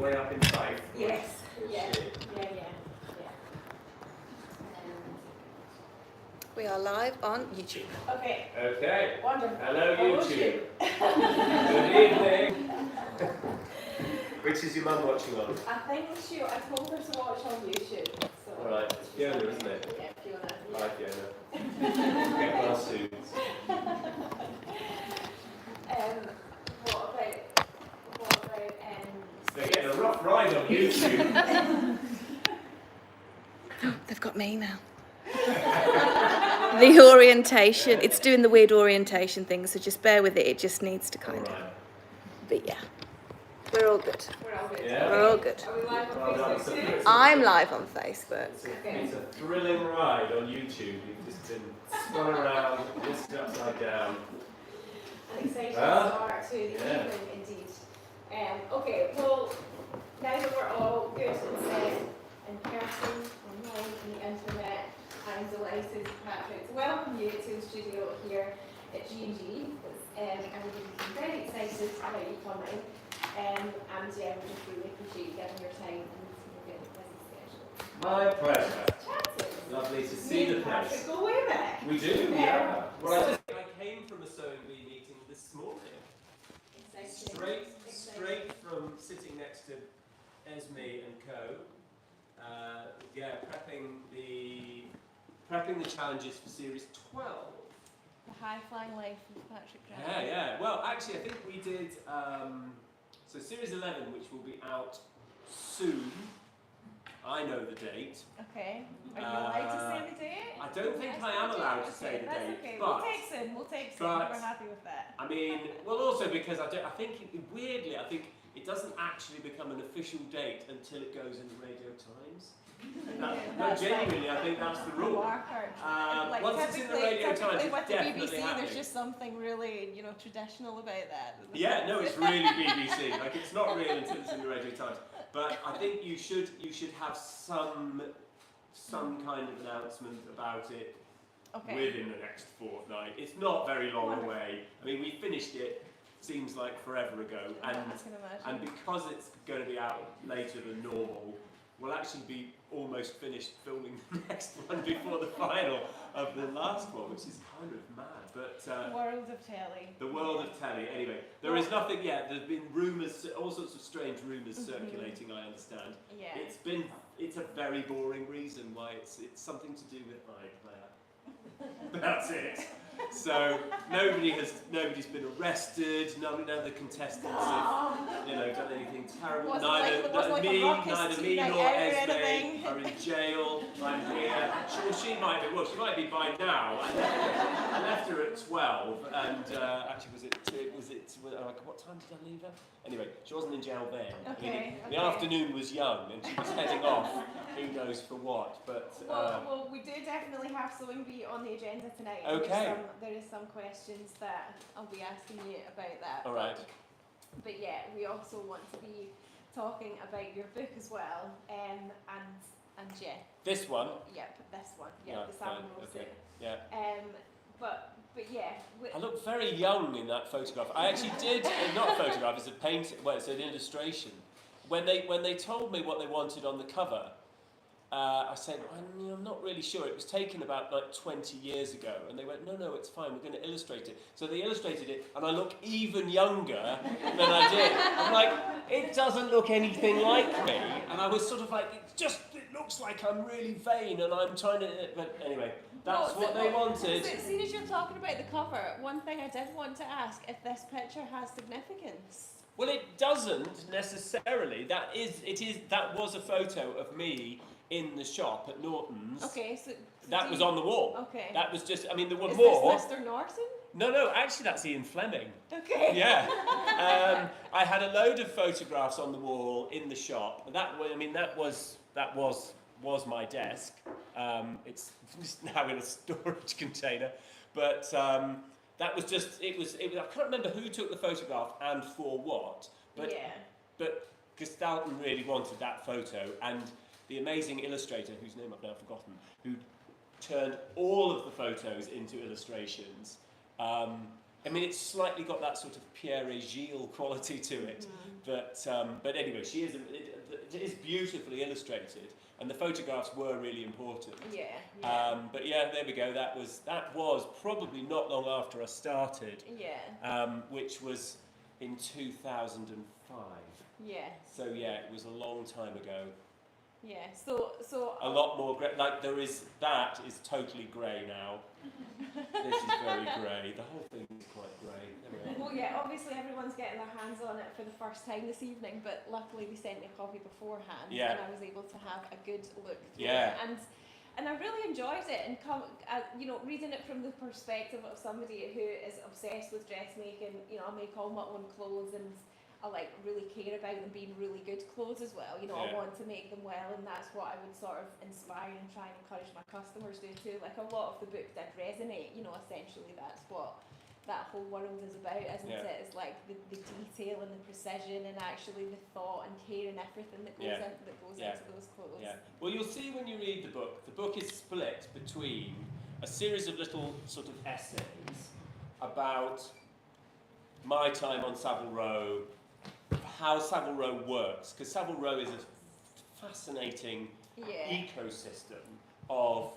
the way up in Fife? Yes. Yeah. We are live on YouTube. Okay. Okay. Wonderful. Hello, YouTube. Good evening. Which is your mum watching on? I think I told her to watch on YouTube. So Alright, it's Fiona, isn't it? Yeah, Fiona. Hi, Fiona. Get our suits. What about They're getting a rough ride on YouTube. They've got me now. The orientation, it's doing the weird orientation thing, so just bear with it, it just needs to kind of. But yeah, we're all good. We're all good. Yeah. We're all good. Are we live on Well Facebook done. too? I'm live on Facebook. It's a thrilling ride on YouTube. You've just been spun around, twisted upside down. An exciting Huh? start to the Yeah. evening indeed. Okay, well, now that we're all good and set in person, online, on the internet, I'm delighted, Patrick, to welcome you to the studio here at G&G. And we're very excited about you coming. And yeah, we just really appreciate you giving your time and your busy schedule. My pleasure. Chatting. Lovely to see the Patrick, place. go way back. We do, yeah. Well, I came from a sewing bee meeting this morning. Straight from sitting next to Esme and Co. Prepping the challenges for Series 12. The high-flying life of Patrick Ghani. Yeah. Well, actually, I think we did, so Series 11, which will be out soon. I know the date. Okay. Are you allowed to say the date? I don't think I am allowed to say the That's date. okay. But We'll take some. but- We're happy with that. I mean, well, also because I think weirdly, I think it doesn't actually become an official date until it goes in the Radio Times. No, That's genuinely, like I think that's the a rule. marker. Like once it's in the typically Radio Times, with it's the definitely BBC, happening. there's just something really, traditional about that. Yeah, no, it's really BBC. Like it's not real until it's in the Radio Times. But I think you should have some kind of announcement about it within the next fortnight. It's not very long away. I mean, we finished it. Seems like forever ago, I can imagine. and because it's going to be out later than normal, we'll actually be almost finished filming the next one before the final of the last one, which is kind of mad. But World of telly. the world of telly. Anyway, there is nothing yet. There's been rumours, all sorts of strange rumours circulating. I understand. Yeah. It's a very boring reason why it's something to do with iPlayer. That's it. So nobody's been arrested. None of the contestants have, done anything terrible. Neither me nor Esme are in jail. I'm here. She might be. Well, she might be by now. I left her at 12, and actually, what time did I leave her? Anyway, she wasn't in jail then. Okay. The afternoon was young, and she was heading off. Who knows for what? But Well, we do definitely have sewing bee on the agenda tonight. Okay. There is some questions that I'll be asking you about that. all right. But yeah, we also want to be talking about your book as well, and yeah. This one. Yep, this one. Yeah, Yeah, the Savile Row okay. Suit. Yeah. But yeah. I look very young in that photograph. I actually did, not a photograph, it's a painting, well, it's an illustration. When they told me what they wanted on the cover, I said, I'm not really sure. It was taken about 20 years ago. And they went, no, it's fine, we're going to illustrate it. So they illustrated it, and I look even younger than I did. I'm like, it doesn't look anything like me. And I was sort of like, it looks like I'm really vain, and I'm trying to, but anyway. That's what they wanted. So, seeing as you're talking about the cover, one thing I did want to ask, if this picture has significance. Well, it doesn't necessarily. That was a photo of me in the shop at Norton's. Okay, so that was on the wall. Okay. That was just. I mean, there were Is more. this Mr. Norton? No. Actually, that's Ian Fleming. Okay. Yeah. I had a load of photographs on the wall in the shop. That was my desk. It's just now in a storage container, but that was just. It was. I can't remember who took the photograph and for what. But yeah. But Gestalten really wanted that photo, and the amazing illustrator, whose name I've now forgotten, who turned all of the photos into illustrations, I mean, it's slightly got that sort of Pierre et Gilles quality to it. But anyway, she is. It is beautifully illustrated, and the photographs were really important. Yeah. But yeah, there we go. That was probably not long after I started. Yeah. Which was in 2005. Yeah. So yeah, it was a long time ago. Yeah. So. A lot more grey. Like that is totally grey now. This is very grey. The whole thing is quite grey. There we are. Well, yeah, obviously everyone's getting their hands on it for the first time this evening, but luckily they sent me a copy beforehand, Yeah. and I was able to have a good look through Yeah. it. And I really enjoyed it, and reading it from the perspective of somebody who is obsessed with dressmaking. I make all my own clothes, and I really care about them being really good clothes as well. I Yeah. want to make them well, and that's what I would sort of inspire and try and encourage my customers to do too. Like, a lot of the book did resonate. Essentially that's what that whole world is about, isn't Yeah. it? It's like the detail and the precision, and actually the thought and care and everything that goes Yeah. Yeah. into those clothes. Yeah. Well, you'll see when you read the book. The book is split between a series of little sort of essays about my time on Savile Row, how Savile Row works, because Savile Row is a fascinating Yeah. ecosystem of,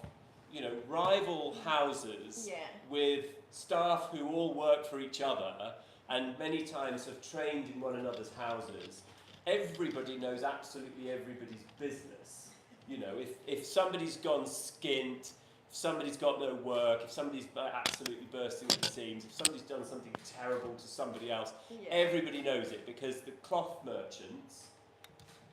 rival houses Yeah. with staff who all work for each other and many times have trained in one another's houses. Everybody knows absolutely everybody's business. If somebody's gone skint, if somebody's got no work, if somebody's absolutely bursting at the seams, if somebody's done something terrible to somebody else, Yeah. everybody knows it, because the cloth merchants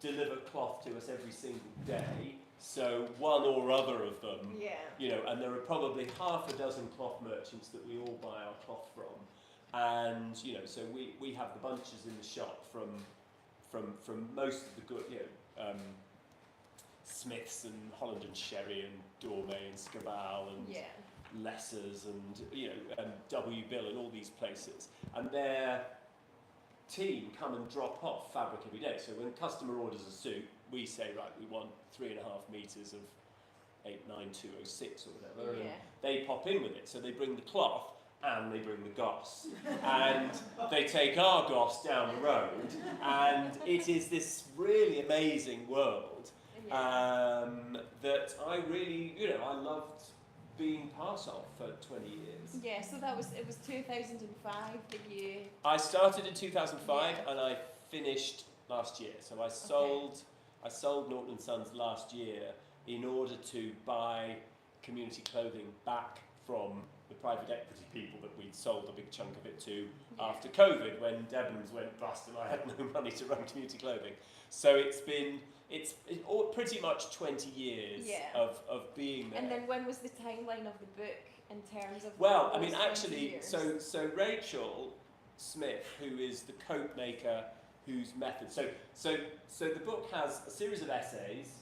deliver cloth to us every single day. So one or other of them, Yeah. and there are probably half a dozen cloth merchants that we all buy our cloth from, and so we have the bunches in the shop from most of the good, Smiths and Holland and Sherry and Dormay and Scabal and Yeah. Lessers and W Bill and all these places, and their team come and drop off fabric every day. So when a customer orders a suit, we say, right, we want 3.5 metres of 89206 or whatever, and Yeah. they pop in with it. So they bring the cloth and they bring the goss, and they take our goss down the road, and it is this really amazing world that I really, I loved being part of for 20 years. Yeah. So it was 2005 that you. I started in 2005 Yeah. and I finished last year. So I sold Norton & Sons last year in order to buy community clothing back from the private equity people that we'd sold a big chunk of it to after COVID, when Debenhams went bust and I had no money to run community clothing. So it's all pretty much 20 years of being there. And then when was the timeline of the book in terms of? Well, I those mean, 20 actually, years? so Rachel Smith, who is the coat maker whose method. So the book has a series of essays,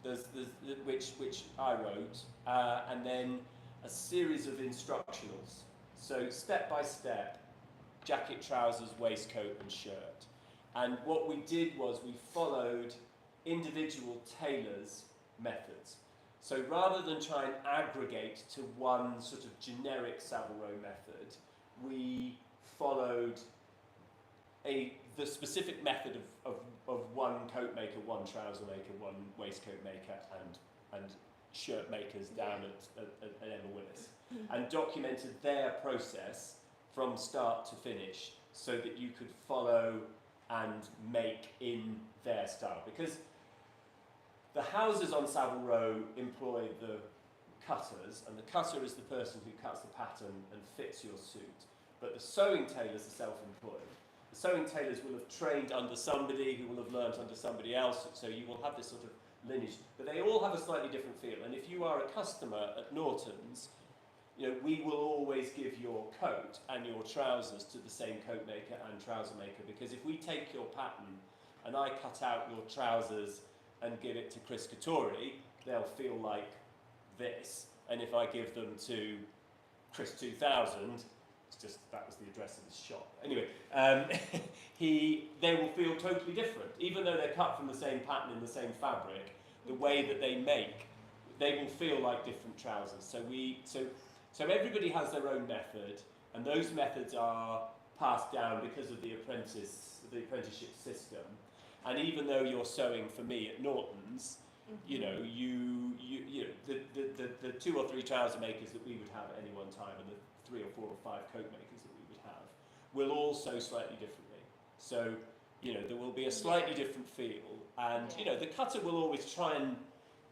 which I wrote, and then a series of instructionals. So step by step, jacket, trousers, waistcoat, and shirt. And what we did was we followed individual tailors' methods. So rather than try and aggregate to one sort of generic Savile Row method, we followed the specific method of one coat maker, one trouser maker, one waistcoat maker, and shirt makers down at Emma Willis, and documented their process from start to finish so that you could follow and make in their style. Because the houses on Savile Row employ the cutters, and the cutter is the person who cuts the pattern and fits your suit. But the sewing tailors are self-employed. The sewing tailors will have trained under somebody who will have learnt under somebody else, so you will have this sort of lineage. But they all have a slightly different feel. And if you are a customer at Norton's, we will always give your coat and your trousers to the same coat maker and trouser maker, because if we take your pattern and I cut out your trousers and give it to Chris Katori, they'll feel like this. And if I give them to Chris 2000, that was the address of his shop. Anyway, they will feel totally different. Even though they're cut from the same pattern in the same fabric, the way that they make, they will feel like different trousers. So everybody has their own method, and those methods are passed down because of the apprenticeship system. And even though you're sewing for me at Norton's, you know, the 2 or 3 trouser makers that we would have at any one time, and the 3 or 4 or 5 coat makers that we would have, will all sew slightly differently. So, you know, there will be a slightly different feel, and you know, the cutter will always try and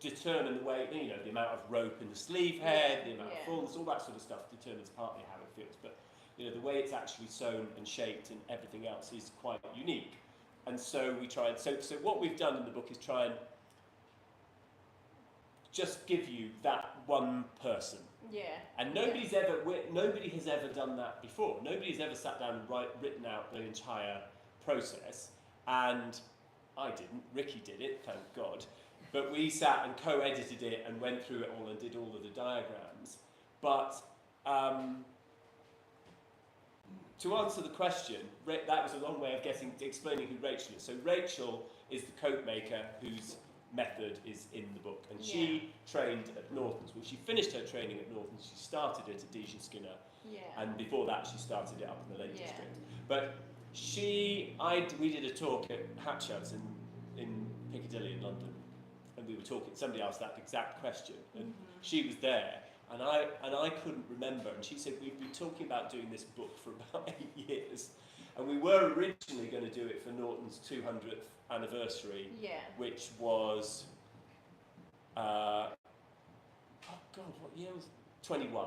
determine the way, you know, the amount of rope in the sleeve head, the amount of fullness, all that sort of stuff determines partly how it feels. But you know, the way it's actually sewn and shaped and everything else is quite unique. And so we try and so what we've done in the book is try and just give you that one person. Yeah. And nobody has ever done that before. Nobody's ever sat down and written out the entire process. And I didn't. Ricky did it, thank God. But we sat and co-edited it and went through it all and did all of the diagrams. But to answer the question, that was a long way of explaining who Rachel is. So Rachel is the coat maker whose method is in the book, and she trained at Norton's. Well, she finished her training at Norton's. She started it at Deja Skinner, and before that she started it up in the Lake District. But we did a talk at Hatchard's in Piccadilly in London, and we were talking. Somebody asked that exact question, and she was there. And I couldn't remember, and she said, we've been talking about doing this book for about 8 years, and we were originally going to do it for Norton's 200th anniversary, which was, oh God, what year was it? 21.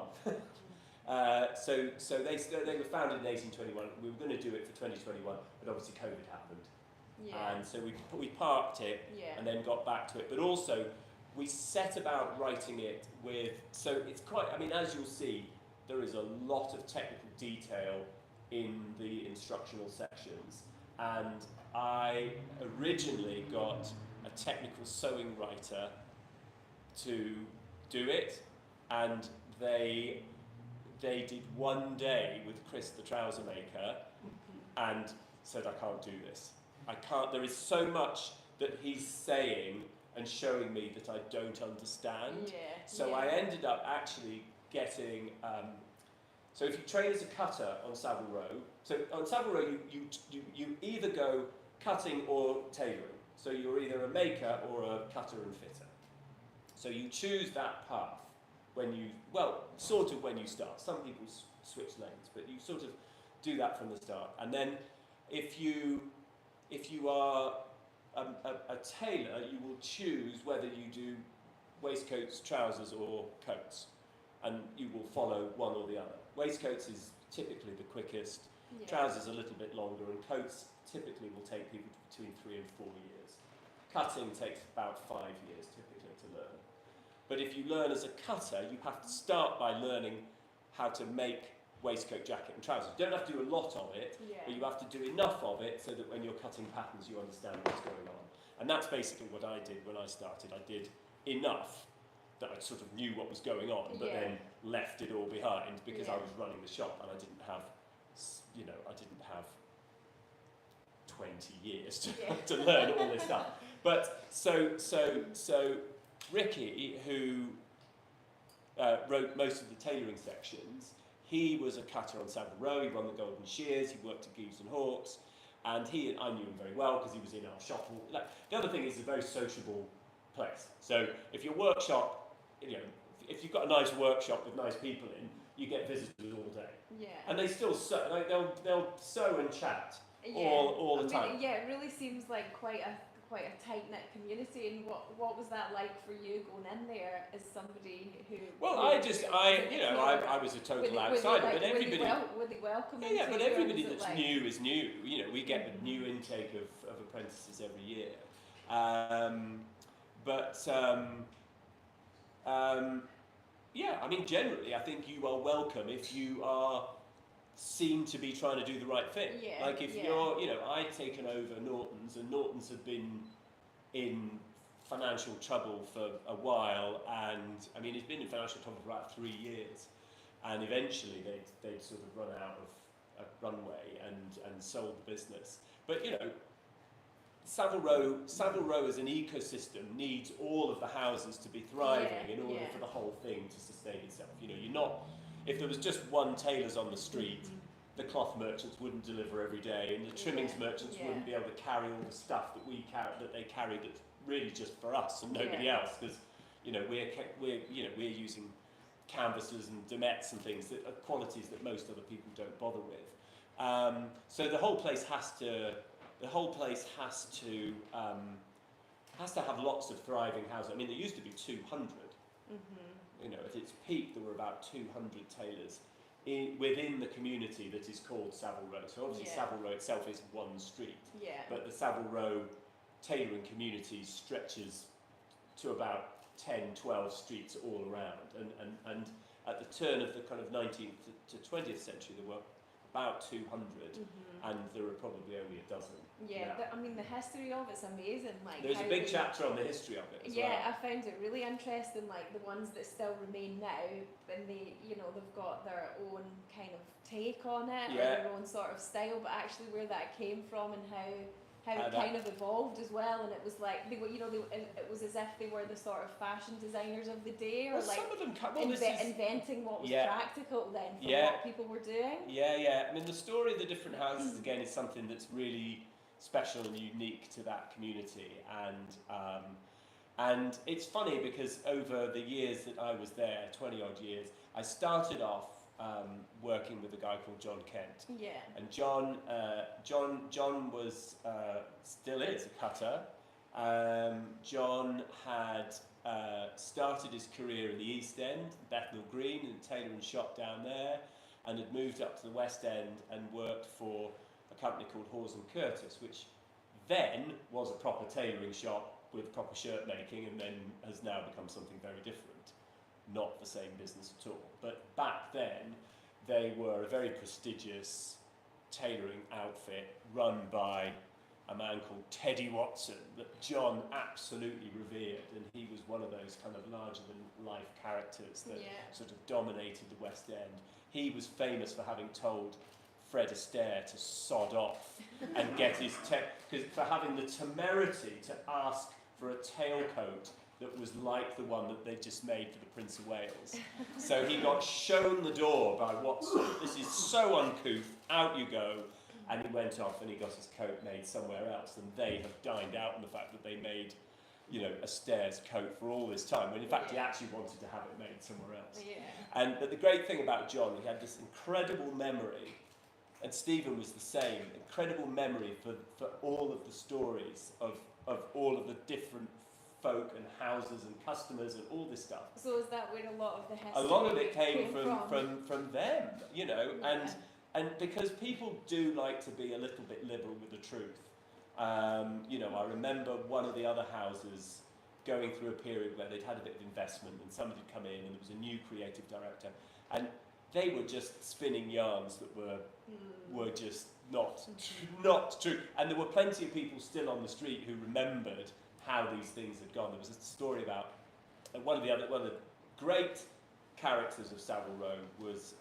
So they were founded in 1821. We were going to do it for 2021, but obviously COVID happened, and so we parked it and then got back to it. But also, we set about writing it with, so it's quite, I mean, as you'll see, there is a lot of technical detail in the instructional sections, and I originally got a technical sewing writer to do it, and they did one day with Chris, the trouser maker, and said, I can't do this. I can't, there is so much that he's saying and showing me that I don't understand. So I ended up actually getting, so if you train as a cutter on Savile Row, so on Savile Row you either go cutting or tailoring. So you're either a maker or a cutter and fitter. So you choose that path when you, well, sort of when you start. Some people switch lanes, but you sort of do that from the start. And then if you are a tailor, you will choose whether you do waistcoats, trousers or coats, and you will follow one or the other. Waistcoats is typically the quickest, trousers a little bit longer, and coats typically will take people between 3 and 4 years. Cutting takes about 5 years typically to learn. But if you learn as a cutter, you have to start by learning how to make waistcoat, jacket and trousers. You don't have to do a lot of it, but you have to do enough of it so that when you're cutting patterns you understand what's going on. And that's basically what I did when I started. I did enough that I sort of knew what was going on, but then left it all behind because I was running the shop and I didn't have, you know, I didn't have 20 years to learn all this stuff. But so Ricky, who wrote most of the tailoring sections, he was a cutter on Savile Row. He won the Golden Shears. He worked at Gibbs and Hawkes, and I knew him very well because he was in our shop. Like, the other thing is, it's a very sociable place. So if your workshop, you know, if you've got a nice workshop with nice people in, you get visitors all day. And they still sew. Like, they'll sew and chat all the time. It really seems like quite a tight-knit community. And what was that like for you going in there as somebody who? Well, I was a total outsider, but everybody. Were they welcoming? Yeah, but everybody that's new is new. You know, we get a new intake of apprentices every year. Yeah, I mean, generally, I think you are welcome if you are seen to be trying to do the right thing. Like if you're, you know, I'd taken over Norton's, and Norton's had been in financial trouble for a while, and I mean, it's been in financial trouble for about 3 years, and eventually they'd sort of run out of a runway and sold the business. But you know, Savile Row as an ecosystem needs all of the houses to be thriving in order for the whole thing to sustain itself. You know, if there was just one tailor's on the street, the cloth merchants wouldn't deliver every day, and the trimmings merchants wouldn't be able to carry all the stuff that they carry that's really just for us and nobody else, because we're using canvases and damettes and things that are qualities that most other people don't bother with. So the whole place has to have lots of thriving houses. I mean, there used to be 200. At its peak, there were about 200 tailors within the community that is called Savile Row. So obviously Savile Row itself is one street, but the Savile Row tailoring community stretches to about 10, 12 streets all around. And at the turn of the kind of 19th to 20th century, there were about 200, and there are probably only a dozen. I mean, the history of it's amazing. Like, there's a big chapter on the history of it as well. I found it really interesting, like the ones that still remain now, and they've got their own kind of take on it, or their own sort of style, but actually where that came from and how it kind of evolved as well. And it was like it was as if they were the sort of fashion designers of the day, or like some of them inventing what was practical then for what people were doing. I mean, the story of the different houses again is something that's really special and unique to that community, and it's funny because over the years that I was there, 20 odd years, I started off working with a guy called John Kent. And John was still is a cutter. John had started his career in the East End, Bethnal Green, and a tailoring shop down there, and had moved up to the West End and worked for a company called Hawes and Curtis, which then was a proper tailoring shop with proper shirt making, and then has now become something very different. Not the same business at all. But back then, they were a very prestigious tailoring outfit run by a man called Teddy Watson that John absolutely revered, and he was one of those kind of larger-than-life characters that sort of dominated the West End. He was famous for having told Fred Astaire to sod off and get his for having the temerity to ask for a tailcoat that was like the one that they just made for the Prince of Wales. So he got shown the door by Watson. This is so uncouth, out you go. And he went off and he got his coat made somewhere else. And they have dined out on the fact that they made, Astaire's coat for all this time, when in fact he actually wanted to have it made somewhere else. But the great thing about John, he had this incredible memory, and Stephen was the same, incredible memory for all of the stories of all of the different folk and houses and customers and all this stuff. So is that where a lot of the history A lot of it came from them, and because people do like to be a little bit liberal with the truth. I remember one of the other houses going through a period where they'd had a bit of investment and somebody had come in and there was a new creative director, and they were just spinning yarns that were just not true. And there were plenty of people still on the street who remembered how these things had gone. There was a story about one of the great characters of Savile Row was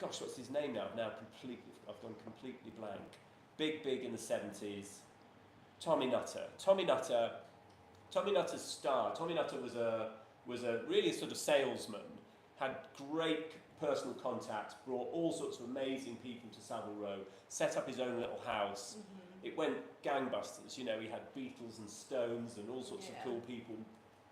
what's his name now? I've gone completely blank. Big in the 70s. Tommy Nutter. Tommy Nutter's star. Tommy Nutter was a really sort of salesman. Had great personal contacts. Brought all sorts of amazing people to Savile Row. Set up his own little house. It went gangbusters. He had Beatles and Stones and all sorts of cool people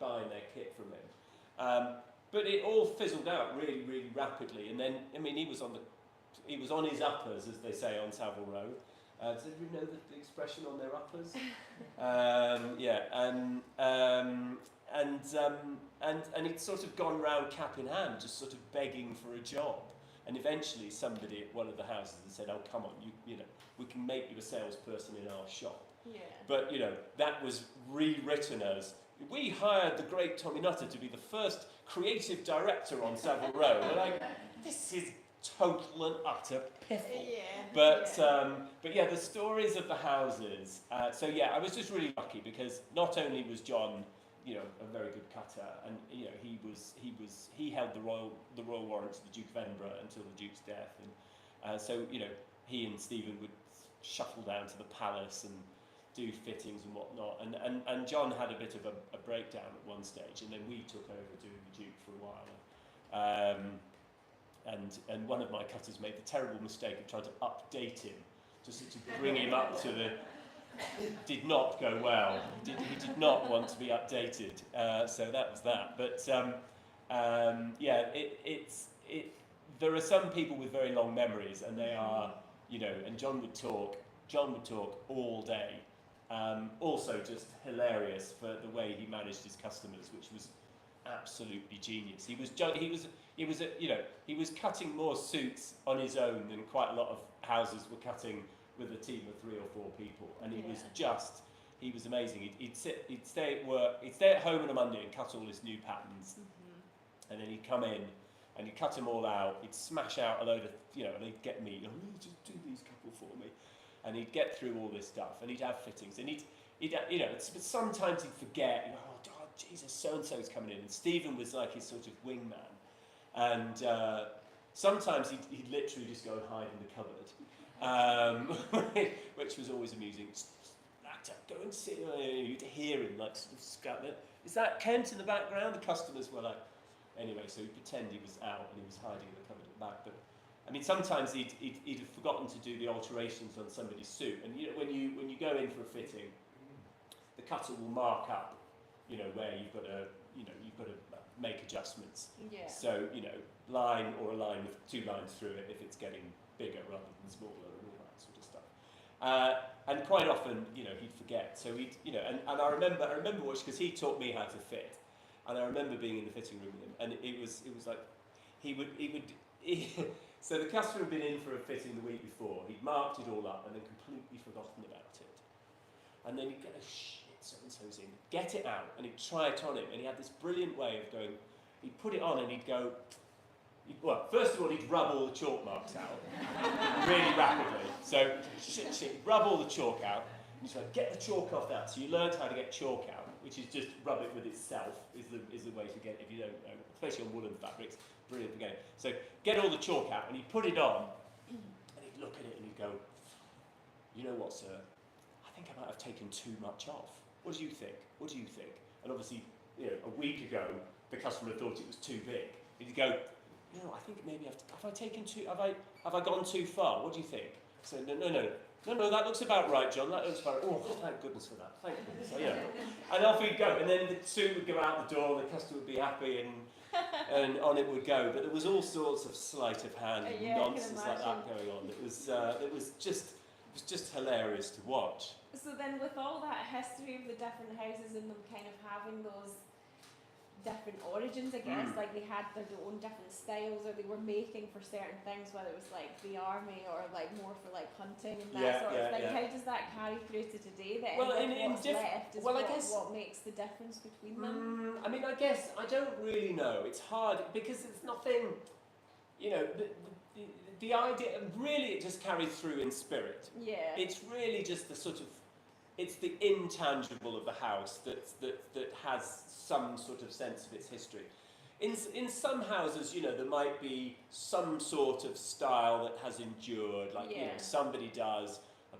buying their kit from him. But it all fizzled out really, really rapidly. And then, he was on his uppers, as they say on Savile Row. Does everybody know the expression on their uppers? And it's sort of gone round cap in hand, just sort of begging for a job. And eventually somebody at one of the houses had said, "Oh, come on, we can make you a salesperson in our shop." But, that was rewritten as, "We hired the great Tommy Nutter to be the first creative director on Savile Row." We're like, this is total and utter piffle. But the stories of the houses. I was just really lucky because not only was John, a very good cutter, and he held the royal warrant to the Duke of Edinburgh until the Duke's death, and he and Stephen would shuffle down to the palace and do fittings and whatnot, and John had a bit of a breakdown at one stage, and then we took over doing the Duke for a while. And one of my cutters made the terrible mistake of trying to update him, just to bring him up to the. It did not go well. He did not want to be updated, so that was that. But yeah, there are some people with very long memories, and they are, you know. And John would talk all day. Also, just hilarious for the way he managed his customers, which was absolutely genius. He was cutting more suits on his own than quite a lot of houses were cutting with a team of 3 or 4 people, and he was amazing. He'd stay at work, he'd stay at home on a Monday and cut all his new patterns, and then he'd come in and he'd cut them all out. He'd smash out a load of, and he'd get me, just do these couple for me, and he'd get through all this stuff, and he'd have fittings, and but sometimes he'd forget. Oh Jesus, so and so's coming in, and Stephen was like his sort of wingman, and sometimes he'd literally just go and hide in the cupboard. Which was always amusing. Go and sit. You'd hear him like sort of scatter. Is that Kent in the background? The customers were like, anyway. So he'd pretend he was out and he was hiding in the cupboard at the back. But I mean, sometimes he'd have forgotten to do the alterations on somebody's suit. And when you go in for a fitting, the cutter will mark up, where you've got to make adjustments. Yeah. So line or a line with 2 lines through it if it's getting bigger rather than smaller and all that sort of stuff. And quite often, he'd forget. So and I remember watching, because he taught me how to fit, and I remember being in the fitting room with him, and it was like he would so the customer had been in for a fitting the week before. He'd marked it all up and then completely forgotten about it. And then he'd get so-and-so's in, get it out, and he'd try it on him, and he had this brilliant way of going. He'd put it on and he'd go. Well, first of all, he'd rub all the chalk marks out really rapidly. So, rub all the chalk out. And he's like, get the chalk off that. So you learned how to get chalk out, which is just rub it with itself, is the way to get it, if you don't know, especially on woolen fabrics. Brilliant for getting it. So get all the chalk out, and he'd put it on, and he'd look at it, and he'd go, you know what, sir? I think I might have taken too much off. What do you think? What do you think? And obviously, a week ago, the customer thought it was too big. And he'd go, I think maybe have I gone too far? What do you think? So no, that looks about right, John. That looks about right. Oh, thank goodness for that. Thank goodness. So, and off he'd go, and then the suit would go out the door, and the customer would be happy, and on it would go. But there was all sorts of sleight of hand and nonsense like that going on. It was just hilarious to watch. So then, with all that history of the different houses and them kind of having those different origins, I guess, like they had their own different styles, or they were making for certain things, whether it was like the army or like more for like hunting and that sort of thing. Yeah. How does that carry through to today then? Well, I guess what makes the difference between them? I mean, I guess I don't really know. It's hard because it's nothing, the idea, really it just carries through in spirit. Yeah. It's really just the sort of, it's the intangible of the house that has some sort of sense of its history. In some houses, there might be some sort of style that has endured, like somebody does a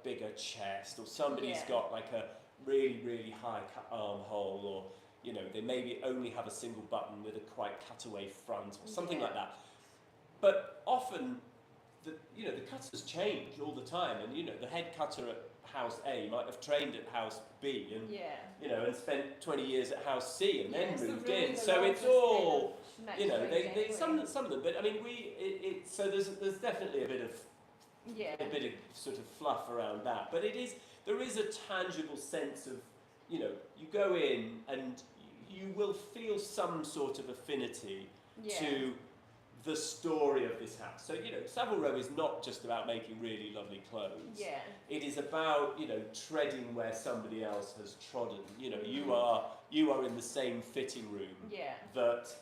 bigger chest, or somebody's got like a really, really high armhole, or they maybe only have a single button with a quite cutaway front, or something like that. But often, the cutters change all the time, and the head cutter at House A might have trained at House B, and and spent 20 years at House C, and then moved in. So it's all, some of them. But I mean, so there's definitely a bit of sort of fluff around that. But there is a tangible sense of, you go in and you will feel some sort of affinity to the story of this house. So, Savile Row is not just about making really lovely clothes. Yeah. It is about, treading where somebody else has trodden. You are in the same fitting room that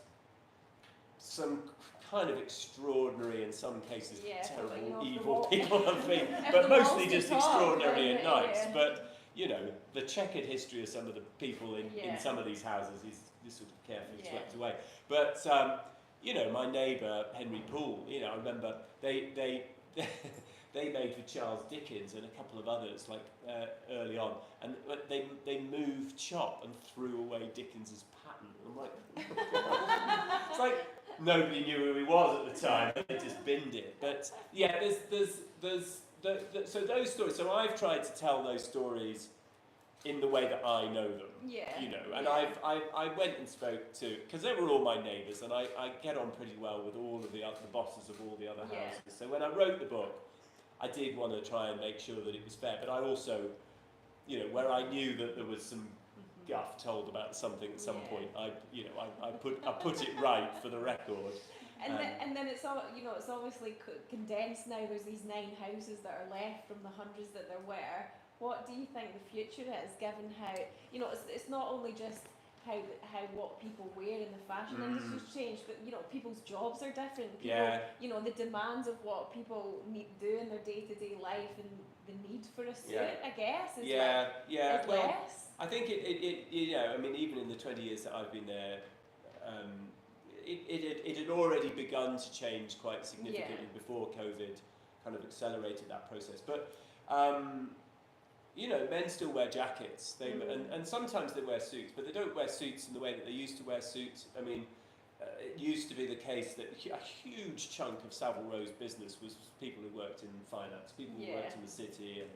some kind of extraordinary, in some cases terrible, evil people have been, but mostly just extraordinary and nice. But, the checkered history of some of the people in some of these houses is sort of carefully swept away. But my neighbour Henry Poole, I remember they they made with Charles Dickens and a couple of others like early on, and they moved chop and threw away Dickens's patent. I'm like, it's like nobody knew who he was at the time, and they just binned it. But yeah, so those stories. So I've tried to tell those stories in the way that I know them. Yeah. You know, and I went and spoke to, because they were all my neighbours, and I get on pretty well with all of the bosses of all the other houses. So when I wrote the book, I did want to try and make sure that it was fair, but I also, you know, where I knew that there was some guff told about something at some point, I put it right for the record. And then it's all, you know, it's obviously condensed now. There's these 9 houses that are left from the hundreds that there were. What do you think the future is, given how, you know, it's not only just how what people wear in the fashion industry's changed, but, you know, people's jobs are different. People, you know, the demands of what people need to do in their day-to-day life, and the need for a suit, I guess, is is well, less. I think it you know, I mean, even in the 20 years that I've been there, it had already begun to change quite significantly before COVID kind of accelerated that process. But you know, men still wear jackets. They and sometimes they wear suits, but they don't wear suits in the way that they used to wear suits. I mean, it used to be the case that a huge chunk of Savile Row's business was people who worked in finance, people who worked in the city, and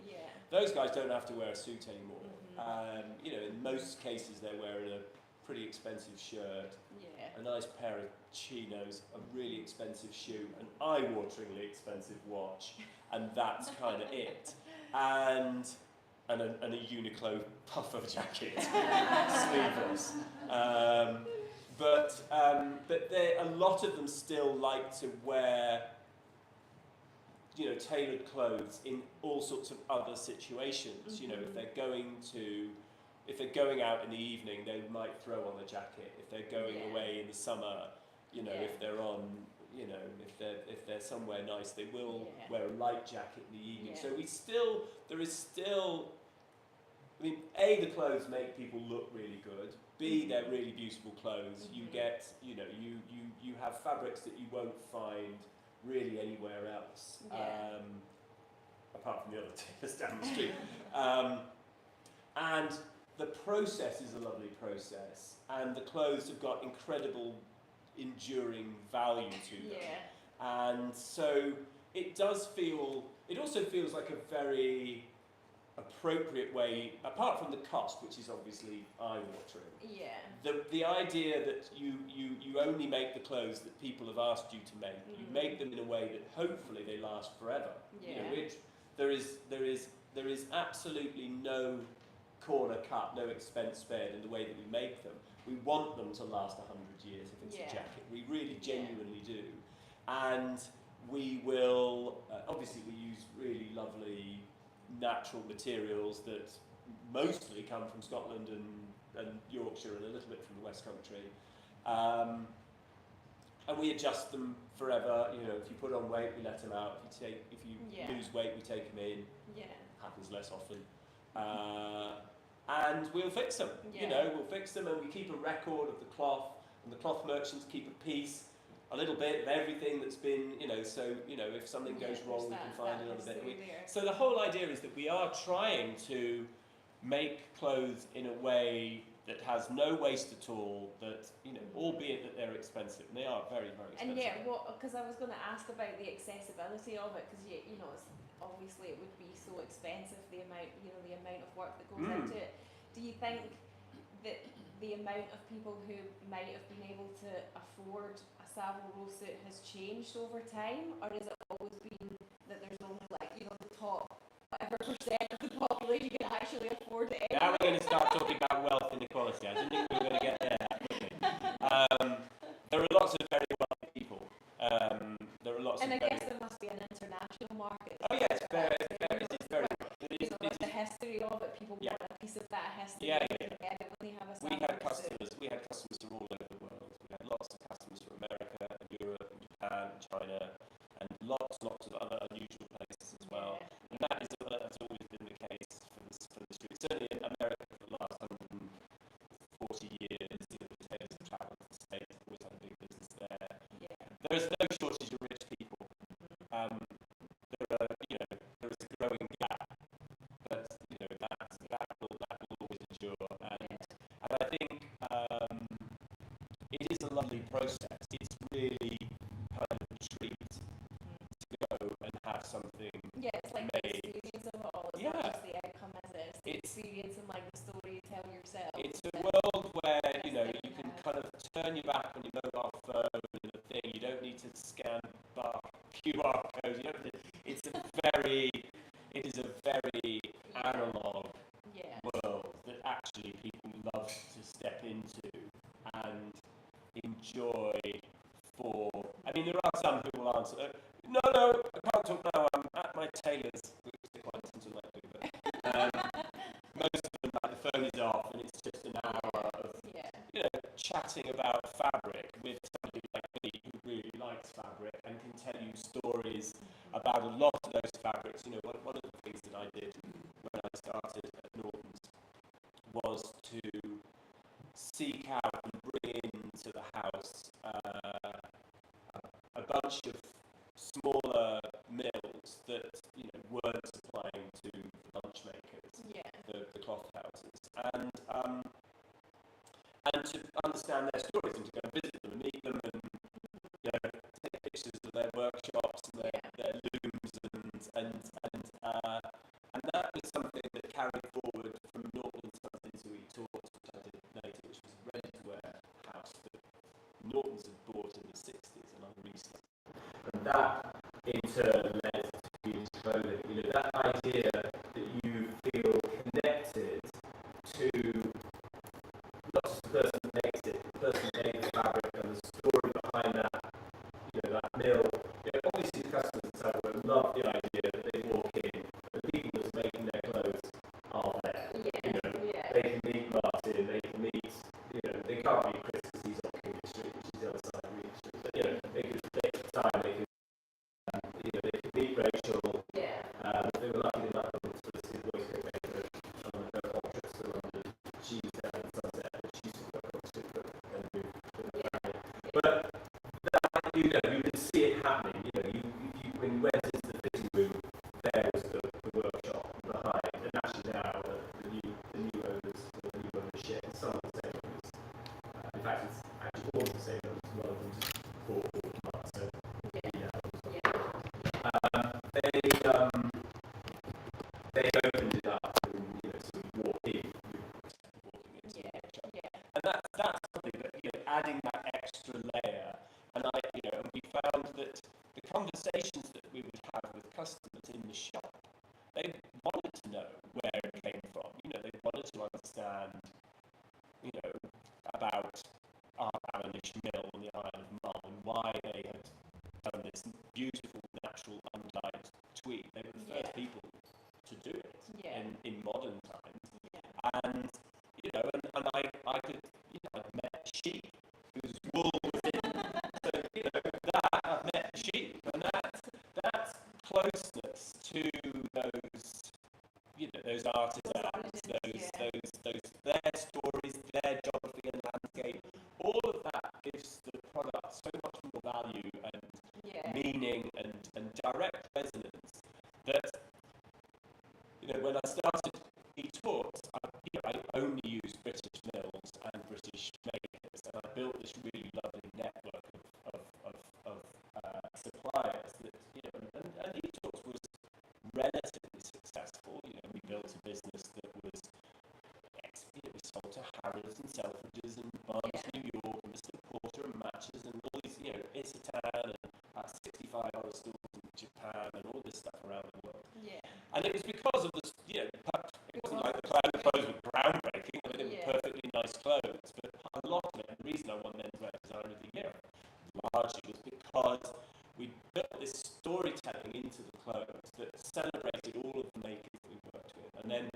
those guys don't have to wear a suit anymore. You know, in most cases they're wearing a pretty expensive shirt, a nice pair of chinos, a really expensive shoe, an eye-wateringly expensive watch, and that's kind of it. And a Uniqlo puffer jacket, sleeveless. But a lot of them still like to wear, you know, tailored clothes in all sorts of other situations. You know, if they're going out in the evening, they might throw on a jacket. If they're going away in the summer, you know, if they're on, you know, if they're somewhere nice, they will wear a light jacket in the evening. So there is still, I mean, A, the clothes make people look really good. B, they're really beautiful clothes. You get, you know, you have fabrics that you won't find really anywhere else, apart from the other tailors down the street. And the process is a lovely process, and the clothes have got incredible enduring value to them. And so it also feels like a very appropriate way, apart from the cost, which is obviously eye-watering. The idea that you only make the clothes that people have asked you to make. You make them in a way that hopefully they last forever. You know, there is absolutely no corner cut, no expense spared in the way that we make them. We want them to last 100 years if it's a jacket. We really genuinely do. And we will, obviously we use really lovely natural materials that mostly come from Scotland and Yorkshire and a little bit from the West Country. And we adjust them forever. You know, if you put on weight, we let them out. If you lose weight, we take them in. Happens less often. And we'll fix them. You know, we'll fix them, and we keep a record of the cloth, and the cloth merchants keep a piece, a little bit of everything that's been, you know, so, you know, if something goes wrong, we can find another bit. So the whole idea is that we are trying to make clothes in a way that has no waste at all, that, you know, albeit that they're expensive, and they are very, very expensive. And because I was going to ask about the accessibility of it, because you know, it's, obviously it would be so expensive, the amount of work that goes into it. Do you think that the amount of people who might have been able to afford a Savile Row suit has changed over time, or has it always been that there's only, like, you know, the top whatever percent of the population can actually afford it? Now we're going to start talking about wealth inequality. I didn't think we were going to get there that quickly. There are lots of very wealthy people. There are lots and of I guess there must be an international market. Oh yeah, it's very you know, the history of it, people want a piece of that history. We had customers from all over the world. We had lots of customers from America and Europe and Japan and China, and lots of other unusual places as well. And that's always been the case for the street. Certainly in America for the last 140 years, the tailors have travelled to the States, always had a big business there. There's no shortage of rich people. There are, you know, experience and like the story you tell yourself. It's a world where, you know, you can kind of turn your back on your mobile phone and a thing. You don't need to scan QR codes. You don't need to, it is a very analog world that actually people love to step into and enjoy for. I mean, there are some who will answer, no, I can't talk now, I'm at my tailor's, which they quite tend to like doing, but most of them, like, the phone is off and it's just an hour of, you know, chatting about fabric with somebody like me who really likes fabric and can tell you stories about a lot of those fabrics. You know, one of the things that I did when I started at Norton's was to seek out and bring into the house a bunch of smaller mills that, you know, weren't supplying to the lunch makers, the cloth houses, and to understand their stories and to go and visit them and meet them and, you know, take pictures of their workshops and their looms and that was something that carried forward from Norton's into Etorts, which I did later, which was a ready-to-wear house that Norton's had bought in the 60s and I restocked. And that in turn led to Beauty Clothing. You know, that idea that you feel connected to not just the person who makes it, the person who made the fabric and the story behind that, you know, that mill. You know, obviously the customers at Savile Row love the idea that they walk in, the people that's making their clothes are there. You know, they can meet Martin, they can meet, you know, they can't meet Chris because he's on King Street, which is the other side of Regent Street. But, you know, they could take the time, they could, you know, they could meet Rachel. They were lucky enough to see the voice they made her on the options to London. She's there in Sunset, and she's to work on Super and move to the family. But that, you know, you could see it happening. You know, when you went into the fitting room, there was the workshop behind, and actually now the new owners, the new ownership, some of the same owners. In fact, it's actually all the same owners, one of them's bought Mark, so they opened it up and, you know, sort of walking into the workshop. And that's something that, you know, adding that extra layer, and you know, and we found that the conversations that we would have with customers in the shop, they wanted to know where it came from. You know, they wanted to understand, you know, about our Alanish mill on the Isle of Mull and why they had done this beautiful, natural, undyed tweed. They were the first people to do it in modern times. And, you know, and I could, you know, I've met sheep whose wool was in. So, you know, I've met sheep, and that's closeness to those, you know, those artisans, those their stories, their geography and landscape. All of that gives the product so much more value and meaning and direct resonance that, you know, when I started Etorts, I only used British mills and British makers, and I built this really lovely network of suppliers that, you know, and Etorts was relatively successful. You know, we built a business that was, you know, we sold to Harrods and Selfridges and Barnes, New York, and Mr. Porter and Matches and all these, you know, Isetan and 65 other stores in Japan and all this stuff around the world. And it was because of this, you know, it wasn't like the clothes were groundbreaking. I mean, they were perfectly nice clothes, but a lot of it, and the reason I won Men's Wear Designer of the Year largely was because we built this storytelling into the clothes that celebrated all of the makers that we worked with. And then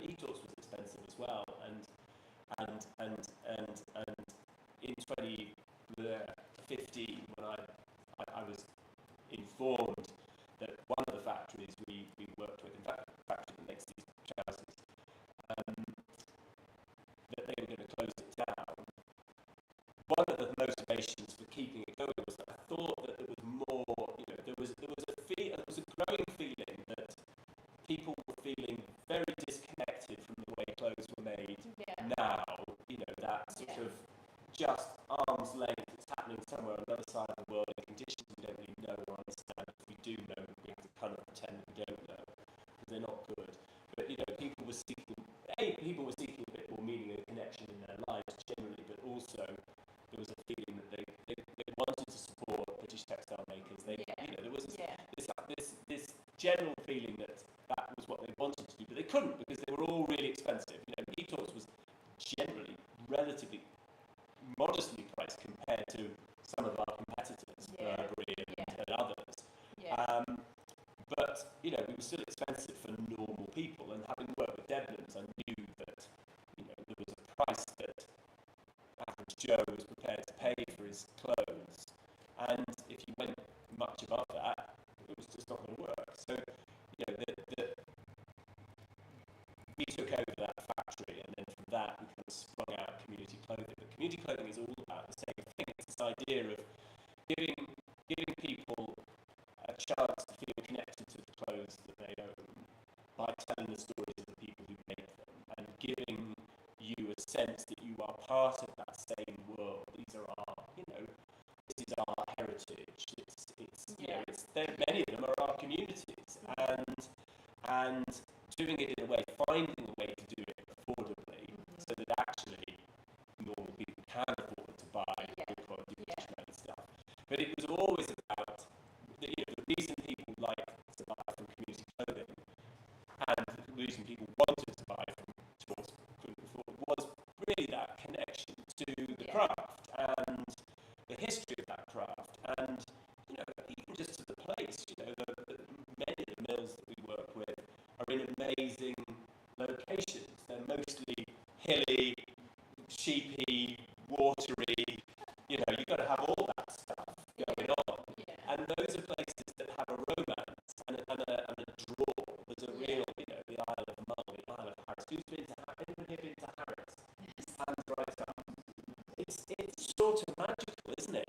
Etorts was expensive as well, and in 2015, when I was informed that one of the factories we worked with, in fact, the factory that makes these trousers, that they were going to close it down. One of the motivations for keeping it going was that I thought that there was more, you know, there was a growing feeling that people were feeling very disconnected from the way clothes were made now. You know, that sort of just arm's length, it's happening somewhere on the other side of the world in conditions we don't really know or understand. If we do know, we have to kind of pretend we don't know, because they're they couldn't because they were all really expensive. You know, Guthrie was generally relatively modestly priced compared to some of our competitors, Burberry and others. But you know, we were still expensive for normal people. And having worked with Debenhams, I knew that there was a price that average Joe was prepared to pay for his clothes, and if you went much above that, it was just not going to work. So we took over that factory, and then from that we kind of sprung out community clothing. But community clothing is all about the same thing. It's this idea of giving people a chance to feel connected to the clothes that they own by telling the stories of the people who make them, and giving you a sense that you are part of that same world. These are our, this is our heritage. Many of them are our communities, and doing it in a way, finding a way to do it affordably, so that actually normal people can afford to buy good quality British-made stuff. But it was always about the reason people like to buy from community clothing, and the reason people wanted to buy from stores couldn't afford, was really that connection to the craft and the history of that craft, and even just to the place. Many of the mills that we work with are in amazing locations. They're mostly hilly, sheepy, watery. You've got to have all that stuff going on. And those are places that have a romance and a draw. There's a real, the Isle of Mull, the Isle of Harris. Who's been to Harris? Anyone here been to Harris? Hands right up. It's sort of magical, isn't it?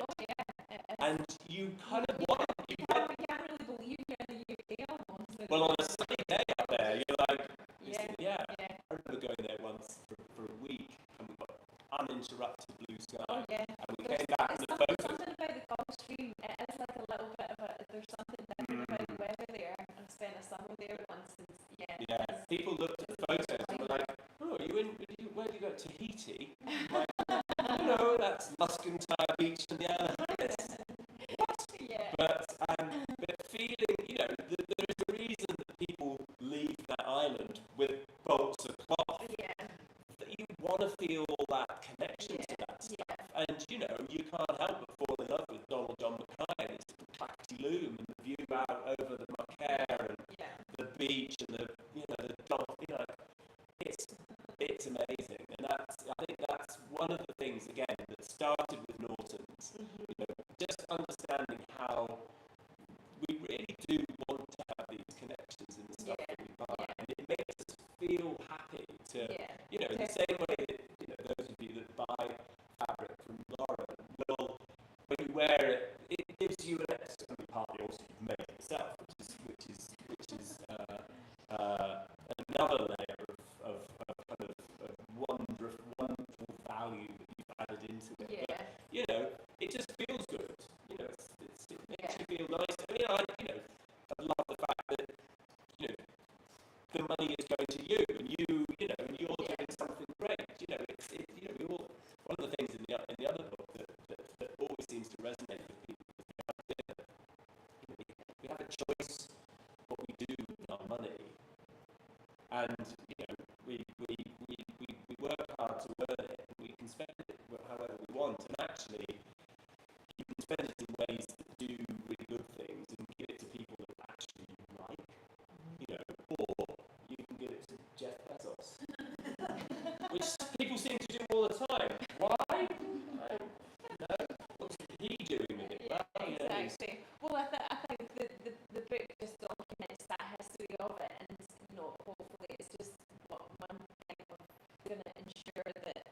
And you kind of want it. You can't really believe you're in the UK almost. Well, on a sunny day out there, you're like, I remember going there once for a week, and we got uninterrupted blue sky. And we came back and the photos. Something about the Gulf Stream, it is like a little bit of there's something different about the weather there. I spent a summer there once, and people looked at the photos and were like, oh, where do you go? Tahiti? Like, that's Muscantire Beach and the Isle of Harris. But feeling, there is a reason that people leave that island with bolts of cloth. That you want to feel all that connection to that stuff. And, you can't help but fall in love with Donald John Mackay and his Clacty Loom and the view out over the Macaire and the beach and the dolphin. It's amazing. And I think that's one of the things, again, that started with Norton's. Just understanding how we really do want to have these connections in the stuff that we buy, and it makes us feel happy to, in the same way that those of you that buy fabric from Lauren will, when you wear it, it gives you partly also you've made it yourself, which is another layer of wonderful value that you've added into it. But, it just feels good. It makes you feel nice. I mean, I love the fact that the money is going to you, and and you're doing something great. We all, one of the things in the other book that always seems to resonate with people is the idea that we have a choice what we do with our money, and we work hard to earn it, and we can spend it however we want, and actually you can spend it in ways that do really good things and give it to people that actually you like, or you can give it to Jeff Bezos, which people seem to do all the time. Why? I don't know. What's he doing with it? Exactly. Well, I think the book just documents that history of it, and hopefully it's just one thing of going to ensure that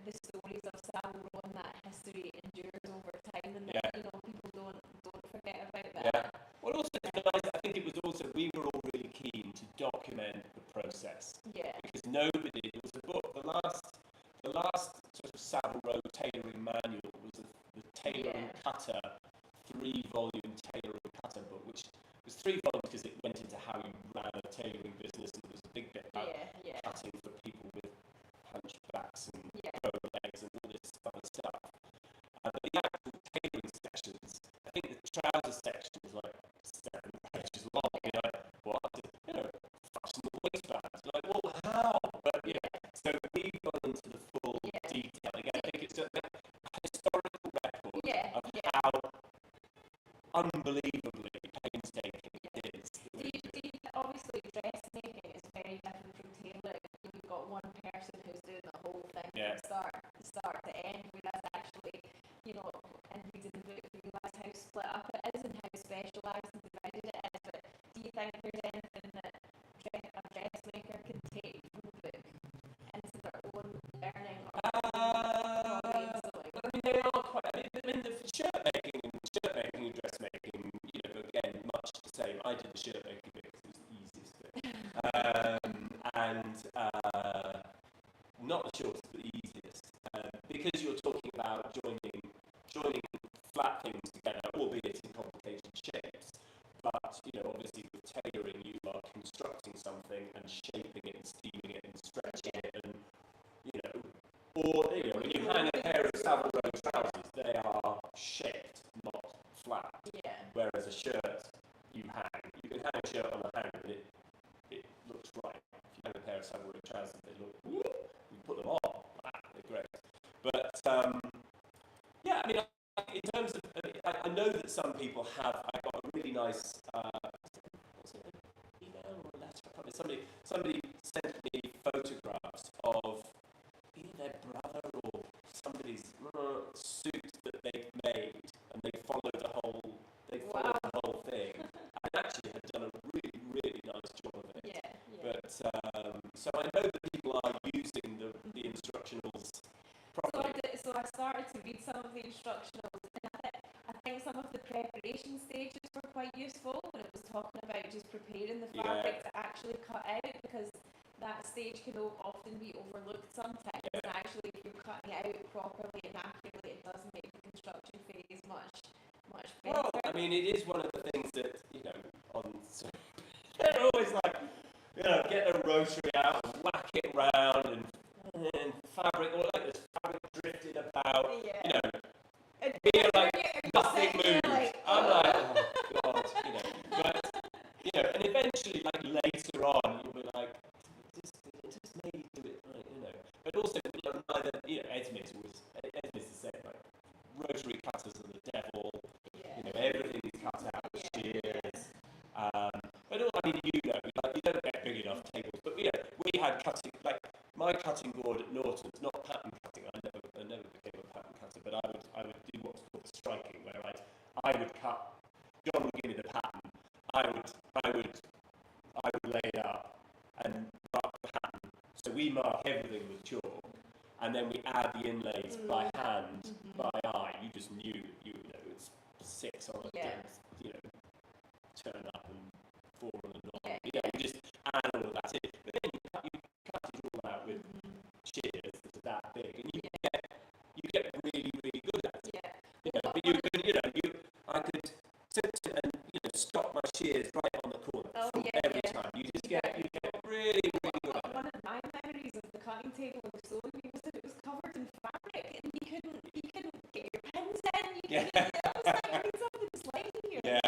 the stories of Savile Row and that history endures over time, and that people don't forget about that. Well, also it's nice. I think it was also we were all really keen to document the process. Because nobody, there was a book. The last sort of Savile Row tailoring manual was the Tailoring Cutter 3-volume tailoring cutter book, which was 3 volumes because it went into how you ran a tailoring business, and there was a big bit about cutting for people with hunchbacks and bow legs and all this other stuff. But the actual tailoring sections, I think the trouser section is like 7 pages long. What? Fasten the waistband start to end, whereas actually, you know, and reading the book, you realise how split up it is and how specialised and divided it is. But do you think there's anything that a dressmaker can take from the book into their own learning or hobby? I mean, they are quite. I mean, the shirt making and dressmaking, you know, again, much the same. I did the shirt making bit because it was the easiest bit, and not the shortest, but the easiest, because you're talking about joining flat things together, albeit in complicated shapes. But you know, obviously with tailoring, you are constructing something and shaping it and steaming it and stretching it, and you know, or you know, when you hang a pair of Savile Row trousers, they are shaped, not flat. Yeah. Whereas a shirt, you can hang a shirt on a hanger and it looks right. If you hang a pair of Savile Row trousers, they look. You put them on, they're great. But yeah, I mean, in terms of, I know that some people have. I got a really nice what's it, email or letter. I can't remember. Somebody sent me photographs of either their brother or somebody's suit that they've made, and they followed the whole thing, and actually had done a really, really nice job of it. Yeah. But so I know that people are using the instructionals properly. So I started to read some of the instructionals, and I think some of the preparation stages were quite useful when it was talking about just preparing the fabric to actually cut out, because that stage can often be overlooked sometimes. Yeah. And actually, if you're cutting it out properly and accurately, it does make the construction phase much better. Well, I mean, it is one of the things that, you know, they're always like, you know, get a rotary out and whack it round and fabric, or like this fabric drifted about, you know, here like nothing moves. I'm like, oh God, you know, but, you know, and eventually, like later on, you'll be like, it just made you do it right, you know. But also, you know, neither, you know, Esme's the same, like, rotary cutters are the devil, you know, everything is cut out with shears. But all, I mean, you know, like, you don't get big enough tables, but you know, we had cutting, like, my cutting board at Norton's, not pattern cutting, I never became a pattern cutter, but I would do what's called striking, where I would cut, John would give me the pattern, I would lay it out and mark the pattern. So we mark everything with chalk, and then we add the inlays by hand, by eye. You just knew, you know, it's 6 on a you know, turn up and 4 on a knot. You know, you just add all of that in. But then you cut it all out with shears that are that big, and you get really, really good at it. Yeah. You know, but I could sit and, you know, stop my shears right on the corner every time. You get really, really good at it. One of my memories of the cutting table of sewing was that it was covered in fabric, and you couldn't get your pins in. It was like you need something sliding here. Yeah.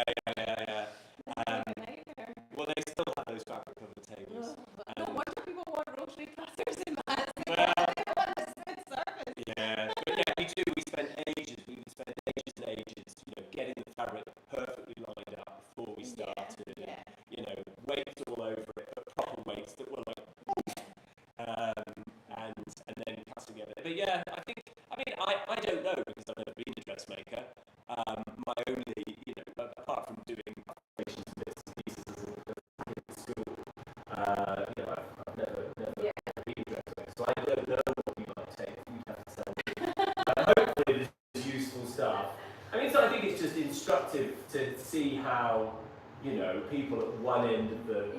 Well, they still have those fabric covered tables. No wonder people want rotary cutters in that. Well, They want a smooth surface. yeah, but yeah, we do. We spend ages, you know, getting the fabric perfectly lined up before we started. You know, weights all over it, but proper weights that were like, and then cutting it. But yeah, I don't know, because I've never been a dressmaker. My only, you know, apart from doing operations and bits and pieces in school, you know, I've never been a dressmaker, so I don't know what you might take. You'd have to tell me. Hopefully this is useful stuff. I mean, so I think it's just instructive to see how, you know, people at one end of the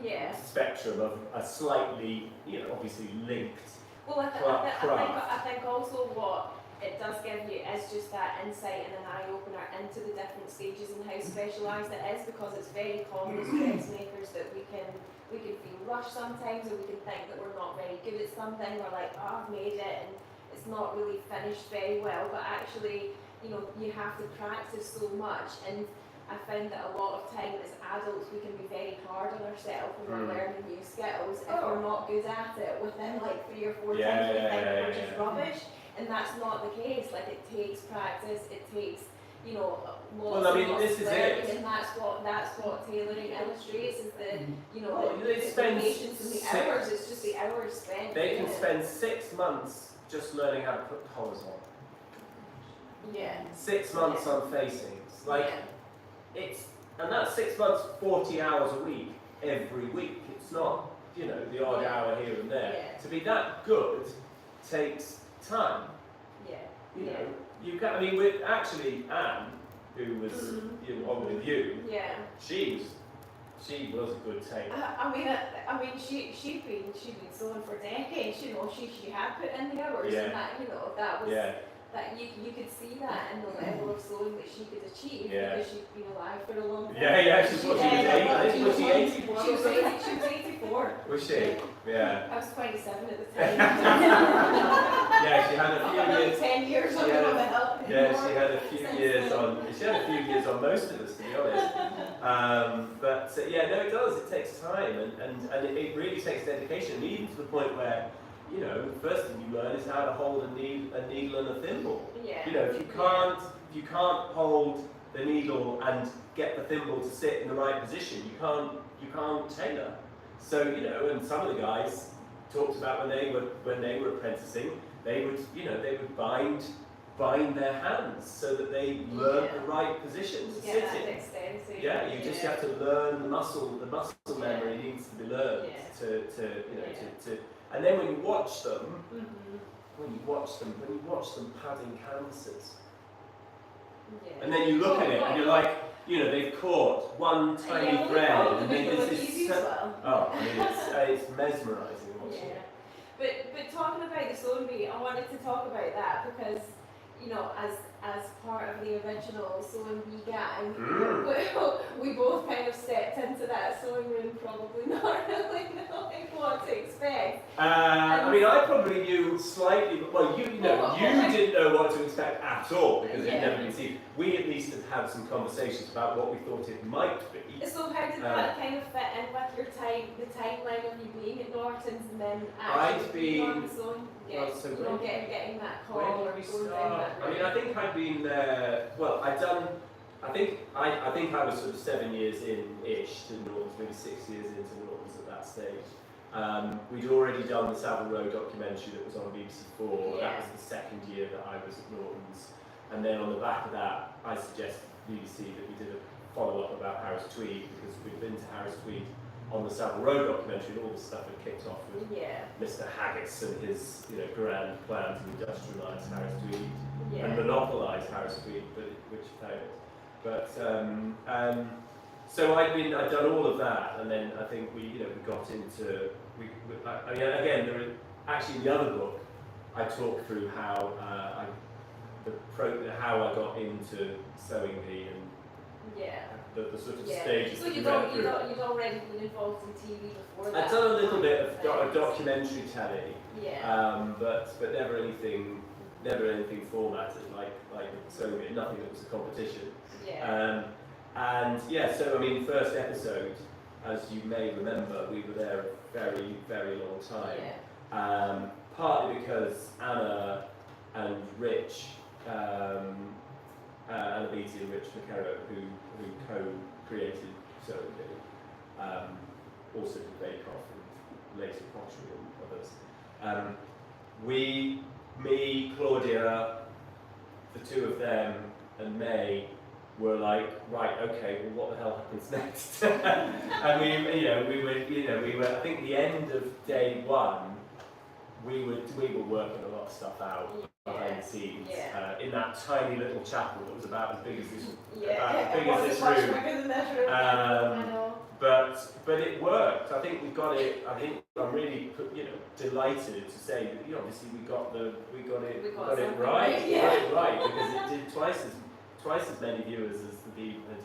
spectrum are slightly, you know, obviously linked. Well, I think also what it does give you is just that insight and an eye-opener into the different stages and how specialised it is, because it's very common as dressmakers that we can feel rushed sometimes, or we can think that we're not very good at something. We're like, oh, I've made it and it's not really finished very well, but actually, you know, you have to practice so much. And I found that a lot of time as adults we can be very hard on ourselves when we're learning new skills if we're not good at it within like 3 or 4 times we think we're just rubbish, and that's not the case. Like, it takes practice, it takes, you know, lots of learning, and that's what tailoring illustrates, is the, you know, the patience and the hours. It's just the hours spent. They can spend 6 months just learning how to put collars on. Yeah. 6 months on facings. Like, and that's 6 months, 40 hours a week, every week. It's not, you know, the odd hour here and there. Yeah. To be that good takes time. Yeah. You know, you can, I mean, with actually Anne, who was on with you, Yeah. she was a good tailor. I mean, she'd been sewing for decades. You know, she had put in the hours, Yeah. and that, you know, that was Yeah, that you could see that in the level of sewing that she could achieve Yeah. because she'd been alive for a long time. yeah, she's what she was 80, I think, was she 81 She or was something? 84. Was she? Yeah. I was 27 at the time. Yeah, she had a few Another years. 10 years She on had the a- help. Yeah, she had a few years on. She had a few years on most of us, to be honest. Yeah, no, it does. It takes time, and it really takes dedication, and even to the point where, you know, the first thing you learn is how to hold a needle and a thimble. Yeah. You know, if you can't hold the needle and get the thimble to sit in the right position, you can't tailor. So, you know, and some of the guys talked about when they were apprenticing, they would bind their hands so that they learned the right position to sit in. Yeah, you just have to learn the muscle memory needs to be learned to and then when you watch them, padding canvases, and then you look at it and you're like, you know, they've caught one tiny thread, and then there's this. Oh, I mean, it's mesmerising watching it. But talking about the sewing bee, I wanted to talk about that because, you know, as part of the original sewing bee gang, we both kind of stepped into that sewing room probably not really knowing what to expect. I mean, I probably knew slightly, but well, you didn't know what to expect at all because it had never been seen. We at least had had some conversations about what we thought it might be. So how did that kind of fit in with your the timeline of you being at Norton's and then actually being on the sewing, getting that call or going down that route? I mean, I think I'd been there. Well, I think I was sort of 7 years in-ish to Norton's, maybe 6 years into Norton's at that stage. We'd already done the Savile Row documentary that was on BBC4. That was the second year that I was at Norton's. And then on the back of that, I suggested to BBC that we did a follow-up about Harris Tweed because we'd been to Harris Tweed on the Savile Row documentary and all the stuff had kicked off with Mr. Haggis and his grand plan to industrialise Harris Tweed and monopolise Harris Tweed, which failed. But so I'd done all of that, and then I think we got into I mean, again, actually in the other book I talk through how how I got into sewing bee and the sort of stages. So you'd already been involved in TV before that? I'd done a little bit of documentary telly, but never anything formatted like sewing bee. Nothing that was a competition. So I mean, first episode, as you may remember, we were there a very, very long time. Partly because Anna and Rich, Anna Beattie and Rich McKerrow, who co-created Sewing Bee, also did Bake Off and later Pottery and others. Me, Claudia, the two of them, and May were like, right, okay, well, what the hell happens next? And we were. I think the end of day one, we were working a lot of stuff out behind the scenes in that tiny little chapel that was about as big as this room. But it worked. I think we got it. I think I'm really delighted to say that obviously we got it right. We got it right because it did twice as many viewers as the Bee had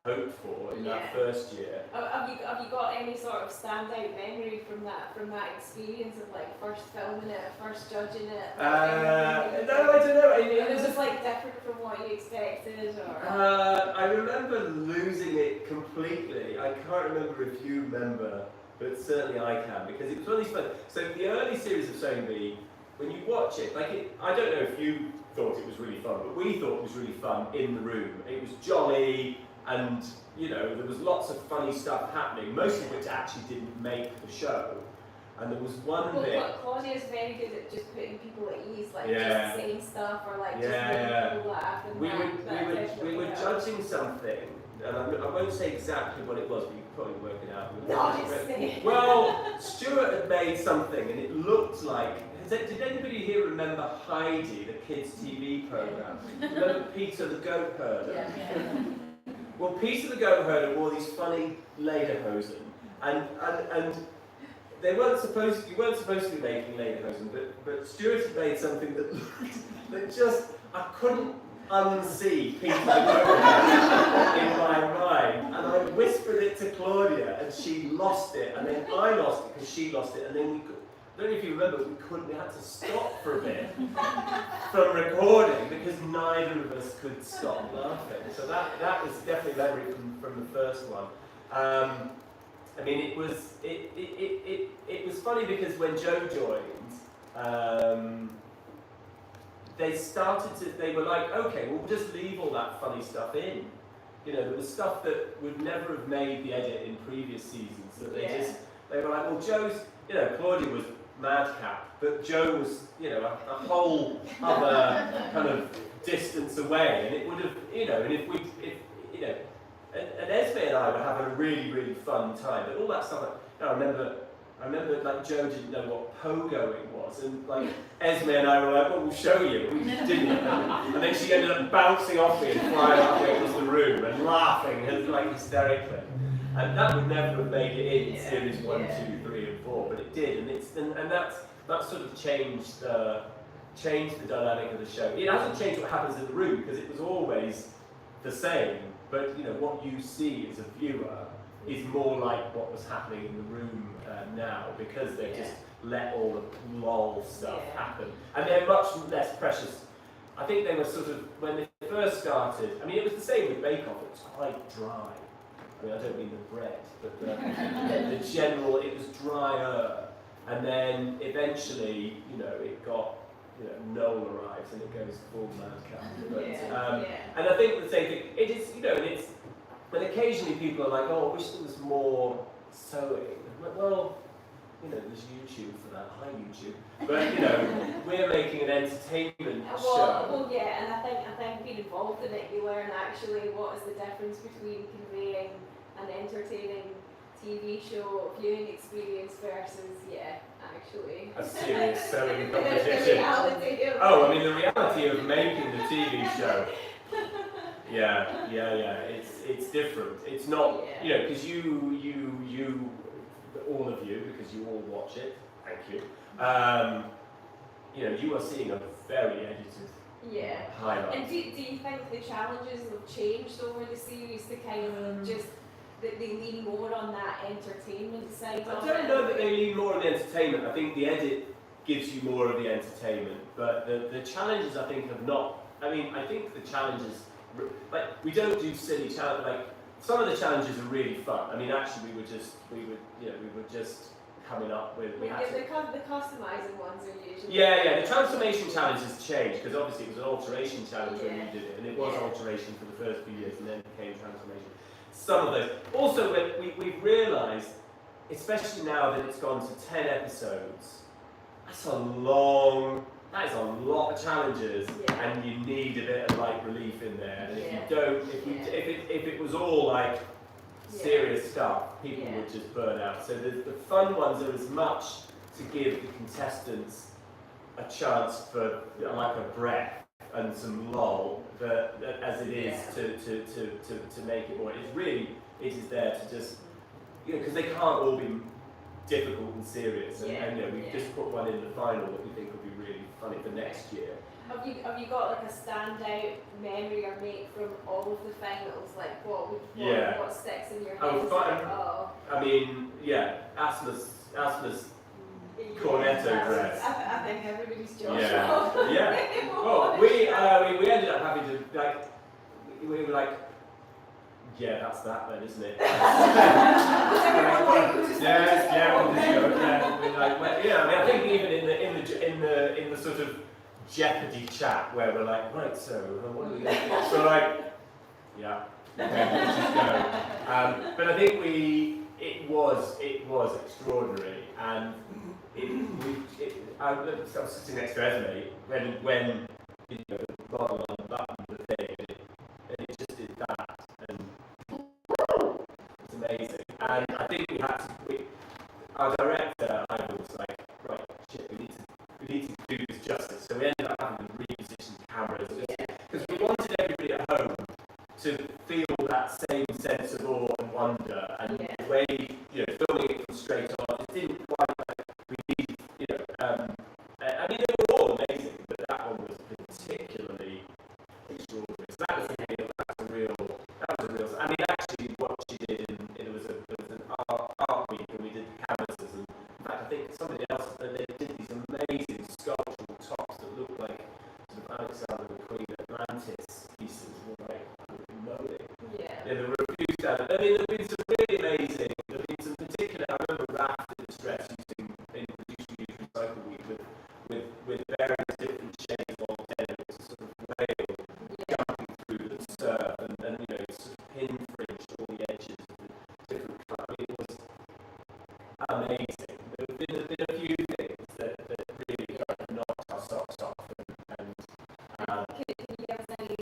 hoped for in that first year. Have you got any sort of standout memory from that experience of like first filming it, first judging it? No, I don't know. It was just like different from what you expected, or? I remember losing it completely. I can't remember if you remember, but certainly I can because it was really fun. So the early series of Sewing Bee, when you watch it, I don't know if you thought it was really fun, but we thought it was really fun in the room. It was jolly. And there was lots of funny stuff happening, most of which actually didn't make the show. And there was one Well, bit. Claudia's very good at just putting people at ease, like Yeah. just saying stuff or like just Yeah. making people laugh. And We that were judging something, and I won't say exactly what it was, but you can probably work it out. No, just say it. Well, Stuart had made something, and it looked like. Did anybody here remember Heidi, the kids' TV program? Remember Peter the goat herder? Yeah. Well, Peter the goat herder wore these funny lederhosen, and you weren't supposed to be making lederhosen, but Stuart had made something that just I couldn't unsee Peter the goat herder in my mind, and I whispered it to Claudia, and she lost it, and then I lost it because she lost it, and then I don't know if you remember, we had to stop for a bit from recording because neither of us could stop laughing. So that was definitely memory from the first one. I mean, it was funny because when Joe joined, they were like, okay, we'll just leave all that funny stuff in. You know, there was stuff that would never have made the edit in previous seasons. That they were like, well, Joe's, you know, Claudia was madcap, but Joe was, you know, a whole other kind of distance away, and it would have, you know, and and Esme and I were having a really, really fun time, but all that stuff, you know, I remember like Joe didn't know what pogoing was, and like Esme and I were like, well, we'll show you, we just didn't, and then she ended up bouncing off me and flying halfway across the room and laughing like hysterically. And that would never have made it in series 1, 2, 3, and 4, but it did, and that sort of changed the dynamic of the show. It hasn't changed what happens in the room because it was always the same, but you know what you see as a viewer is more like what was happening in the room now because they've just let all the lol stuff happen, and they're much less precious. I think they were sort of when they first started. I mean, it was the same with Bake Off. It was quite dry. I mean, I don't mean the bread, but the general, it was drier, and then eventually, you know, it got, you know, Noel arrives and it goes full madcap. And I think the same thing, it is, you know, but occasionally people are like, oh, I wish there was more sewing. I'm like, well, you know, there's YouTube for that, hi YouTube. But, you know, we're making an entertainment show. Well, yeah, and I think being involved in it, you learn actually what is the difference between conveying an entertaining TV show viewing experience versus, actually a serious sewing the competition. reality of Oh, I mean, the reality of making the TV show. Yeah, it's different. It's not, you know, because you, all of you, because you all watch it, thank you, you know, you are seeing a very edited highlight. And do you think the challenges have changed over the series to kind of just that they lean more on that entertainment side? I don't know that they lean more on the entertainment. I think the edit gives you more of the entertainment, but the challenges I think have not. I mean, I think the challenges, like we don't do silly challenges. Like some of the challenges are really fun. I mean, actually, we were just coming up with. The customizing ones are usually. Yeah. The transformation challenge has changed because obviously it was an alteration challenge when we did it, and it was alteration for the first few years, and then it became transformation. Some of those. Also, we've realised, especially now that it's gone to 10 episodes, that is a lot of challenges, and you need a bit of like relief in there. And if you don't, if it was all like serious stuff, people would just burn out. So the fun ones are as much to give the contestants a chance for like a breath and some lull as it is to make it more. It is there to just, you know, because they can't all be difficult and serious, and you know, we've just put one in the final that we think will be really funny for next year. Have you got like a standout memory or make from all of the finals? Like what sticks in your head? I mean, Asma's cornetto dress. I think everybody's Josh. Well, we ended up having to like, we were like, that's that then, isn't it? I think even in the sort of Jeopardy chat where we're like, right, so what are we going to do? So like, let's just go. But I think it was extraordinary, and I was sitting next to Esme when you know, the model unbuttoned the thing, and it just did that, and it's amazing. And I think our director, I was like, right, shit, we need to do this justice. So we ended up having to reposition the cameras because we wanted everybody at home to feel that same sense of awe and wonder, and the way, you know, filming it from straight on, it didn't quite like we needed, you know. I mean, they were all amazing, but that one was particularly extraordinary. So that was a real. I mean, actually, what she did, it was an art week, and we did the canvases, and in fact, I think somebody else they did these amazing sculptural tops that looked like sort of Alexander the Queen Atlantis pieces. Like, moly. Yeah, there were a few standouts. I mean, there have been some really amazing. There have been some particular. I remember Raph did this dress using recycle week with various different shades of denim. It was a sort of whale jumping through the surf, and you know, sort of pin fringe all the edges of the different colours. I mean, it was amazing. There have been a few things that really kind of knocked our socks off, and can you give us any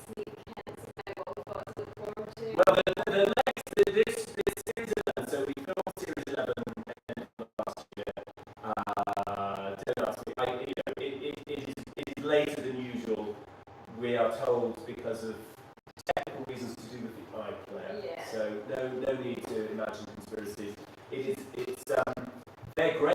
sneak hints about what we've got to look forward to? well, this season, so we filmed series 11 last year. It is later than usual, we are told, because of technical reasons to do with the iPlayer. Yeah. So no need to imagine conspiracies. They're great.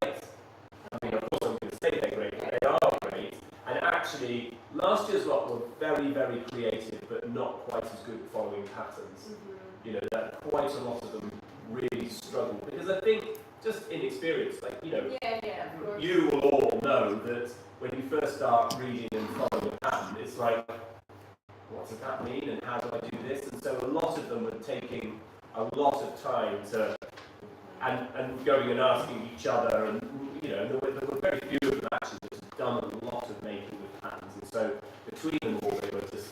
I mean, of course I'm going to say they're great, but they are great. And actually, last year's lot were very, very creative, but not quite as good at following patterns. Mm-hmm. You know, that quite a lot of them really struggle, because I think, just inexperience, like, you know, of course. you will all know that when you first start reading and following a pattern, it's like, what does that mean, and how do I do this? And so a lot of them were taking a lot of time to, and going and asking each other, and you know, there were very few of them actually that had done a lot of making with patterns, and so between them all, they were just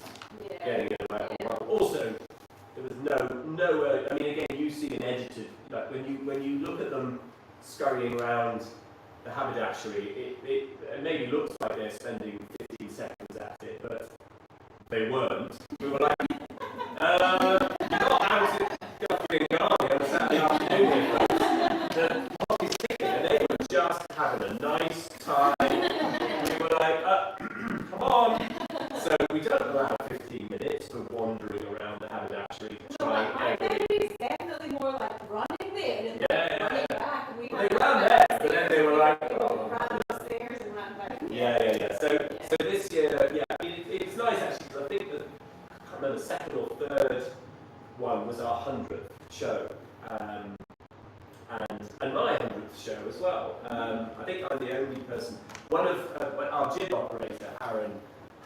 getting it right. Also, there was no. I mean, again, you see an edited, like when you look at them scurrying around the haberdashery, it maybe looks like they're spending 15 seconds at it, but they weren't. We were like, not out at Guthrie Ghani on a Saturday afternoon, the clock is ticking, and they were just having a nice time. We were like, come on. So we don't allow 15 minutes for wandering around the haberdashery, trying everything. It's definitely more like running there and running back. And They ran there, but then they were like, ran upstairs and ran back. Yeah. So this year, it's nice actually, because I think that, I can't remember, the second or third one was our 100th show, and my 100th show as well. I think I'm the only person. One of our jib operator, Aaron,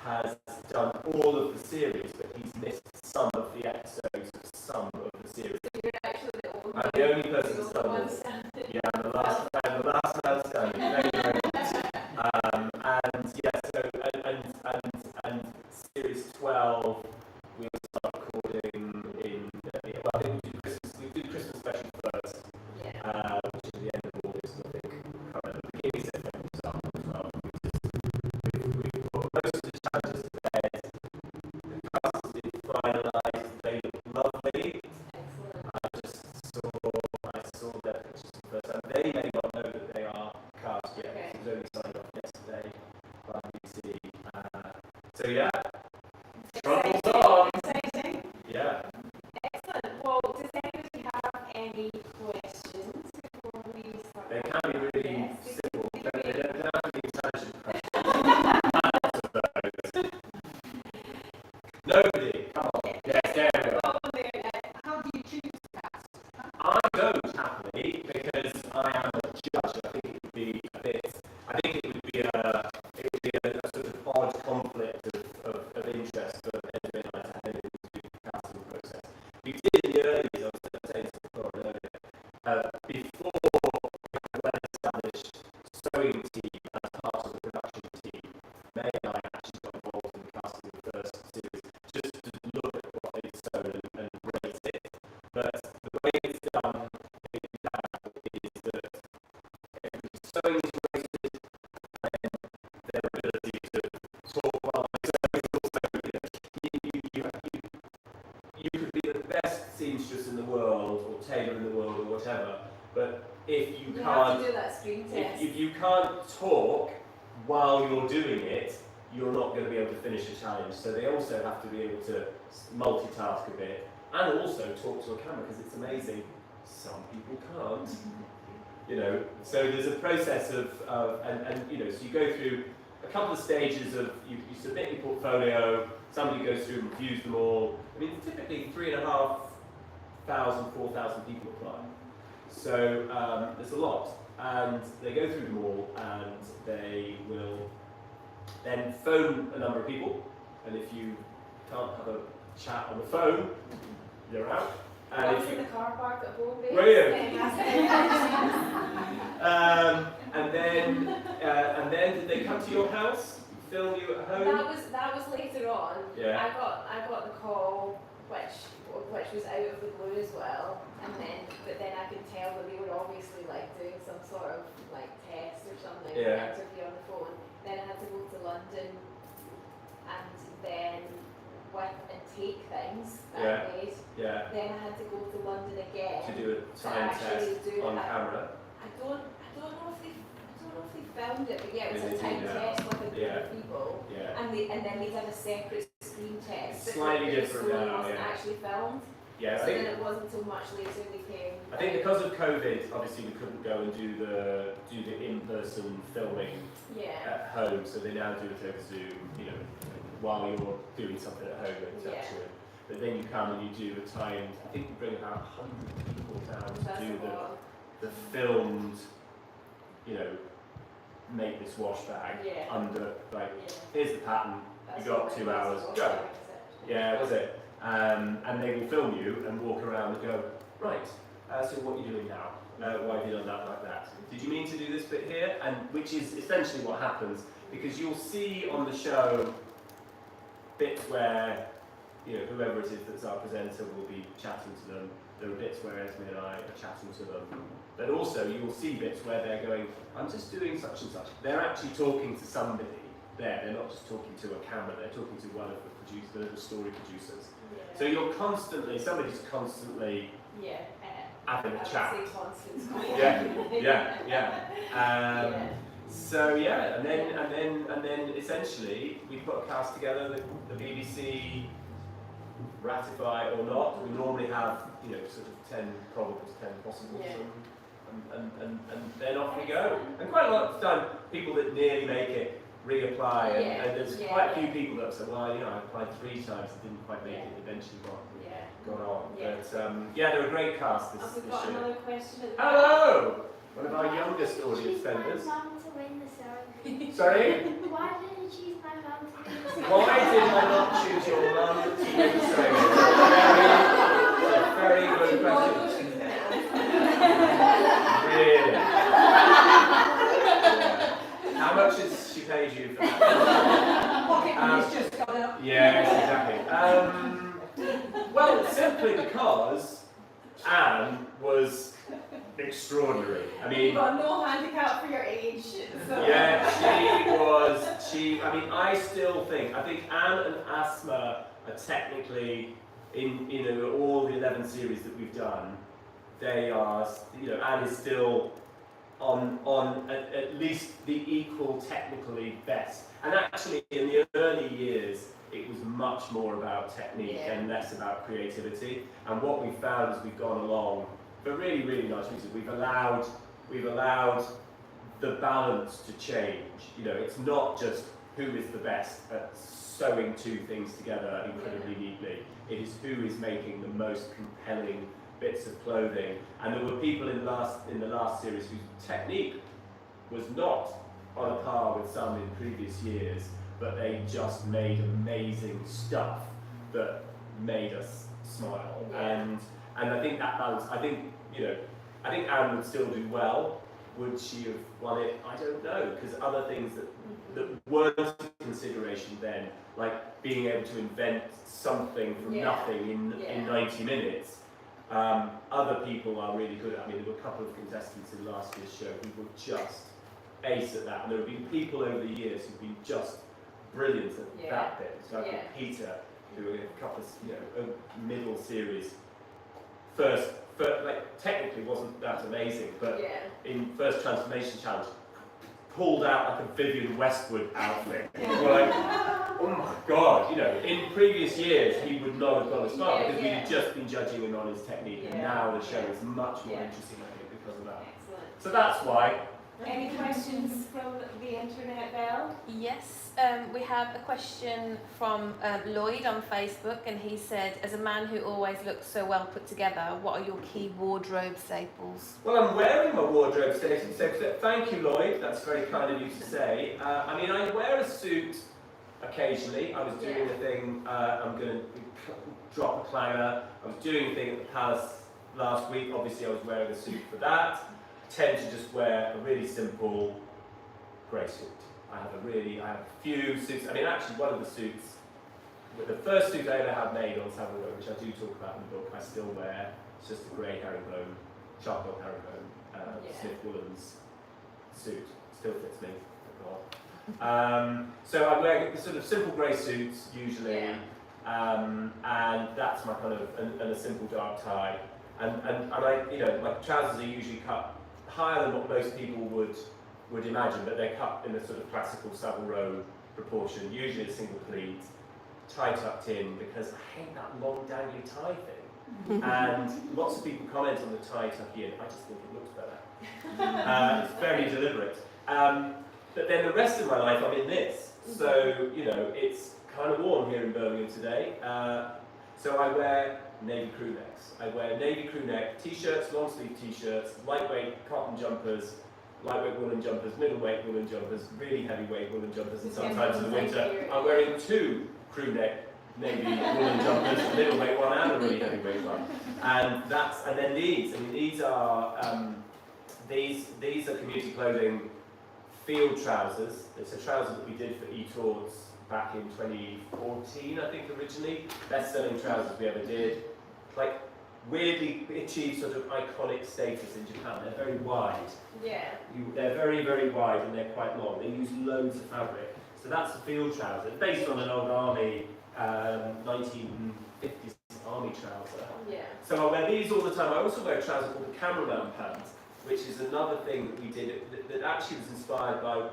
has done all of the series, but he's missed some of the episodes of some of the series. So you're actually I'm the only person that's done this. Yeah, I'm the last man standing. Thank you very much. And series 12, we'll start recording in. I think we do Christmas special first, which is the end of August, I think. I can't remember. Beginning of September, we start as well. We put most of the challenges to bed. The cast has been finalised. They look lovely. I saw their pictures for the first time. They may not know that they are cast yet. It was only signed off yesterday by BBC. So yeah, struggles on. Exciting. Yeah. Excellent. Well, does anybody have any questions before we start? They can be really simple. They don't have to be intelligent questions. Nobody. Come on. Yes, there we go. How do you choose cast? I don't happily, because I am a judge. I think it would be a bit. I think it would be a sort of odd conflict of interest for everybody to have anything to do with the casting process. We did in the early days, I was saying to Flora earlier, before we had a well-established sewing team as part of the production team, May and I actually got involved in the casting of the first series, just to look at what they'd sewn and rate it. But the way it's done is that sewing is rated, Yes. if you can't talk while you're doing it, you're not going to be able to finish a challenge. So they also have to be able to multitask a bit and also talk to a camera, because it's amazing. Some people can't. You know, so there's a process of and you know, so you go through a couple of stages of you submit your portfolio, somebody goes through and reviews them all. I mean, typically 3,500, 4,000 people apply. So there's a lot, and they go through them all, and they will then phone a number of people, and if you can't have a chat on the phone, you're out. I And was if in you, the car park at Bowlby. Brilliant. And then did they come to your house, film you at home? That was later on. Yeah. I got the call, which was out of the blue as well, and but then I could tell that they were obviously like doing some sort of like test or something, Yeah. interview on the phone. Then I had to go to London, and then and take things that Yeah. I made. Yeah. Then I had to go to London again To do a time actually test do on that. camera. I don't know if they filmed it, but yeah, it was They a time do now. test with a group Yeah. of people, Yeah. and then they did a separate screen test. Slightly different so it now, wasn't yeah. actually filmed. Yeah, I So think, then it wasn't until much later they came. I think because of COVID, obviously we couldn't go and do the in-person filming Yeah. at home, so they now do it over Zoom, you know, while you're doing something at home, Yeah. etc. But then you come and you do a timed, I think you bring about 100 people down That's to do a lot. the filmed, you know, make this wash bag Yeah. under, like, Yeah. here's the pattern, That's you got what 2 it hours, was, go. wasn't it? Yeah, was it? And they will film you and walk around and go, right, so what are you doing now? Why have you done that like that? Did you mean to do this bit here? And which is essentially what happens, because you'll see on the show bits where, you know, whoever it is that's our presenter will be chatting to them. There are bits where Esme and I are chatting to them. But also you will see bits where they're going, I'm just doing such and such. They're actually talking to somebody there. They're not just talking to a camera, they're talking to one of the producers, the story producers. Yeah. So you're constantly, somebody's constantly Yeah. having I a would chat. say constant. Yeah. So yeah, and then essentially we put a cast together. The BBC ratify or not. We normally have, you know, sort of 10 probables, 10 possibles, Yeah. and then off we go. And quite a lot of the time, people that nearly make it reapply, Yeah. and there's Yeah. quite a few people that say, well, you know, I applied 3 times and didn't quite make Yeah. it. Eventually Yeah. got on. Yeah. But yeah, they're a great cast this, Have we this got year. another question at the Hello! One of our youngest audience members. Why did you choose my mum to win the sewing? Sorry? Why did you choose my mum to win the sewing? Why did I not choose your mum to win the sewing? Very good question. Really? How much has she paid you for that? Pocket money's just gone up. Yes, exactly. Well, simply because Anne was extraordinary. I mean, You've got no handicap for your age. So. yeah, I mean, I think Anne and Asma are technically, in, you know, all the 11 series that we've done, they are, you know, Anne is still on at least the equal technically best. And actually, in the early years, it was much more about technique and less about creativity. And what we've found as we've gone along, for really, really nice reasons, we've allowed the balance to change. You know, it's not just who is the best at sewing 2 things together incredibly neatly. It is who is making the most compelling bits of clothing. And there were people in the last series whose technique was not on a par with some in previous years, but they just made amazing stuff that made us smile. And I think that balance, I think Anne would still do well. Would she have won it? I don't know, because other things that weren't a consideration then, like being able to invent something from nothing in 90 minutes. Other people are really good at. I mean, there were a couple of contestants in last year's show who were just ace at that, and there have been people over the years who've been just brilliant at that bit. So Peter, who in a couple of middle series, first technically wasn't that amazing, but Yeah. in first transformation challenge, pulled out like a Vivienne Westwood outfit. We're like, oh my god, you know, in previous years he would not have gone as far because we had just been judging him on his technique, and now the show is much more interesting, I think, because of that. Excellent. So that's why. Any questions from the internet, Belle? Yes, we have a question from Lloyd on Facebook, and he said, as a man who always looks so well put together, what are your key wardrobe staples? Well, I'm wearing my wardrobe statement, so thank you, Lloyd. That's very kind of you to say. I mean, I wear a suit occasionally. I was doing a thing, I'm going to drop a clanger. I was doing a thing at the Palace last week. Obviously, I was wearing a suit for that. I tend to just wear a really simple grey suit. I have a few suits. I mean, actually, one of the suits, the first suit I ever had made on Savile Row, which I do talk about in the book, I still wear. It's just a grey herringbone, charcoal herringbone, Smith Woolens suit. Still fits me, thank God. So I wear sort of simple grey suits usually, and that's my kind of and a simple dark tie. And I, you know, my trousers are usually cut higher than what most people would imagine, but they're cut in a sort of classical Savile Row proportion, usually a single pleat, tie tucked in, because I hate that long dangly tie thing. And lots of people comment on the tie tuck in. I just think it looks better. It's very deliberate. But then the rest of my life I'm in this. So, you know, it's kind of warm here in Birmingham today. So I wear navy crew necks. I wear navy crew neck t-shirts, long sleeve t-shirts, lightweight cotton jumpers, lightweight woolen jumpers, middleweight woolen jumpers, really heavyweight woolen jumpers, and sometimes in the winter I'm wearing 2 crew neck navy woolen jumpers, a middleweight one and a really heavyweight one. And then these. I mean, these are community clothing field trousers. It's a trouser that we did for eTours back in 2014, I think, originally. Best-selling trousers we ever did. Like, weirdly achieved sort of iconic status in Japan. They're very wide. Yeah. They're very, very wide and they're quite long. They use loads of fabric. So that's a field trouser, based on an old army, 1950s army trouser. Yeah. So I wear these all the time. I also wear a trouser called the cameraman pant, which is another thing that we did that actually was inspired by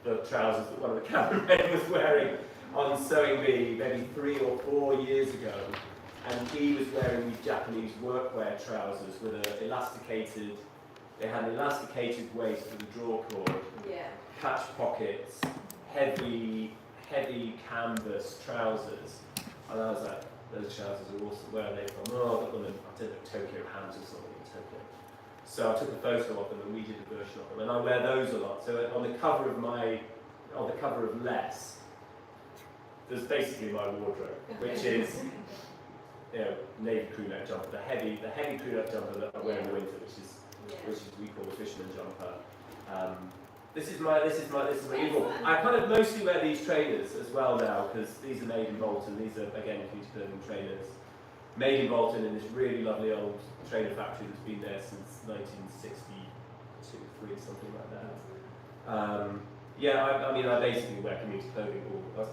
the trousers that one of the cameramen was wearing on Sewing Bee maybe 3 or 4 years ago. And he was wearing these Japanese workwear trousers with they had an elasticated waist with a draw cord, patch pockets, heavy canvas trousers. And I was like, those trousers are awesome. Where are they from? Oh, I got them in, I don't know, Tokyo Hands or something in Tokyo. So I took a photo of them and we did a version of them. And I wear those a lot. So on the cover of Less, there's basically my wardrobe, which is, you know, navy crew neck jumper, the heavy crew neck jumper that I wear in the winter, which we call the fisherman jumper. This is my uniform. I kind of mostly wear these trainers as well now, because these are made in Bolton. These are, again, community clothing trainers. Made in Bolton in this really lovely old trainer factory that's been there since 1962, 3, something like that. I mean, I basically wear community clothing. That's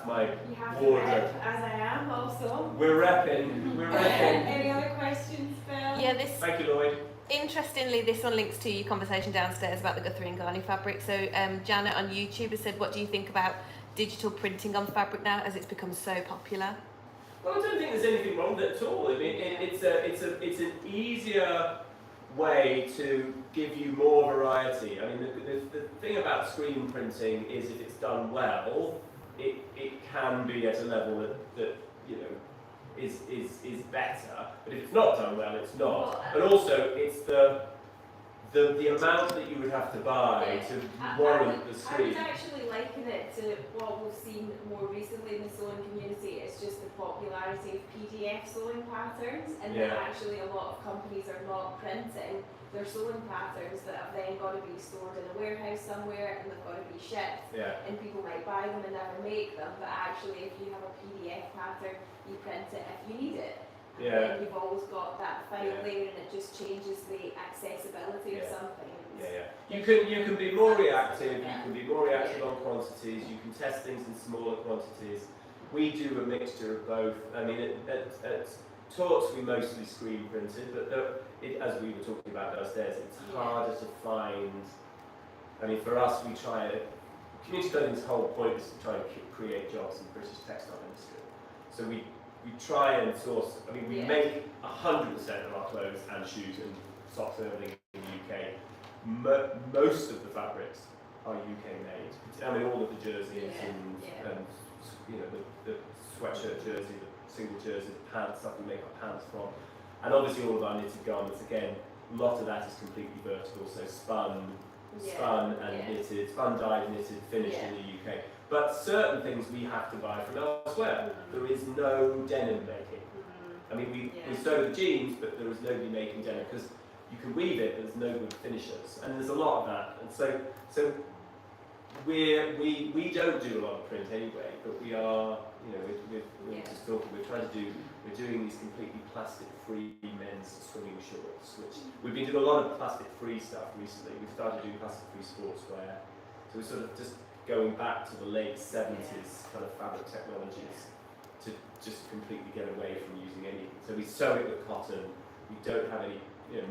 my You have to wardrobe. rep, as I am also. We're repping. Any other questions, Belle? Yeah, this. Thank you, Lloyd. Interestingly, this one links to your conversation downstairs about the Guthrie Ghani fabric. So Janet on YouTube has said, what do you think about digital printing on fabric now as it's become so popular? Well, I don't think there's anything wrong with it at all. I mean, it's an easier way to give you more variety. I mean, the thing about screen printing is if it's done well, it can be at a level that you know is better. But if it's not done well, it's not. But also, it's the amount that you would have to buy to warrant the screen. I would actually liken it to what we've seen more recently in the sewing community. It's just the popularity of PDF sewing patterns, and then actually a lot of companies are not printing their sewing patterns that have then got to be stored in a warehouse somewhere, and they've got to be shipped. And people might buy them and never make them, but actually if you have a PDF pattern, you print it if you need it. And then you've always got that file there, and it just changes the accessibility of something. You can be more reactive. You can be more reactive on quantities. You can test things in smaller quantities. We do a mixture of both. I mean, at torts we mostly screen printed, but as we were talking about downstairs, it's harder to find. I mean, for us, we try to, community clothing's whole point is to try and create jobs in the British textile industry. So we try and source, I mean, we make 100% of our clothes and shoes and socks and everything in the UK. Most of the fabrics are UK made. I mean, all of the jerseys and you know, the sweatshirt jersey, the single jersey, the pants, stuff we make our pants from. And obviously all of our knitted garments, again, a lot of that is completely vertical, so spun and knitted, spun, dyed, knitted, finished in the UK. But certain things we have to buy from elsewhere. There is no denim making. I mean, we sew the jeans, but there is nobody making denim because you can weave it, but there's no good finishers. And there's a lot of that. And so we don't do a lot of print anyway, but we are, you know, we're just talking, we're doing these completely plastic-free men's swimming shorts, which we've been doing a lot of plastic-free stuff recently. We've started doing plastic-free sportswear. So we're sort of just going back to the late 70s kind of fabric technologies to just completely get away from using anything. So we sew it with cotton. We don't have any, you know,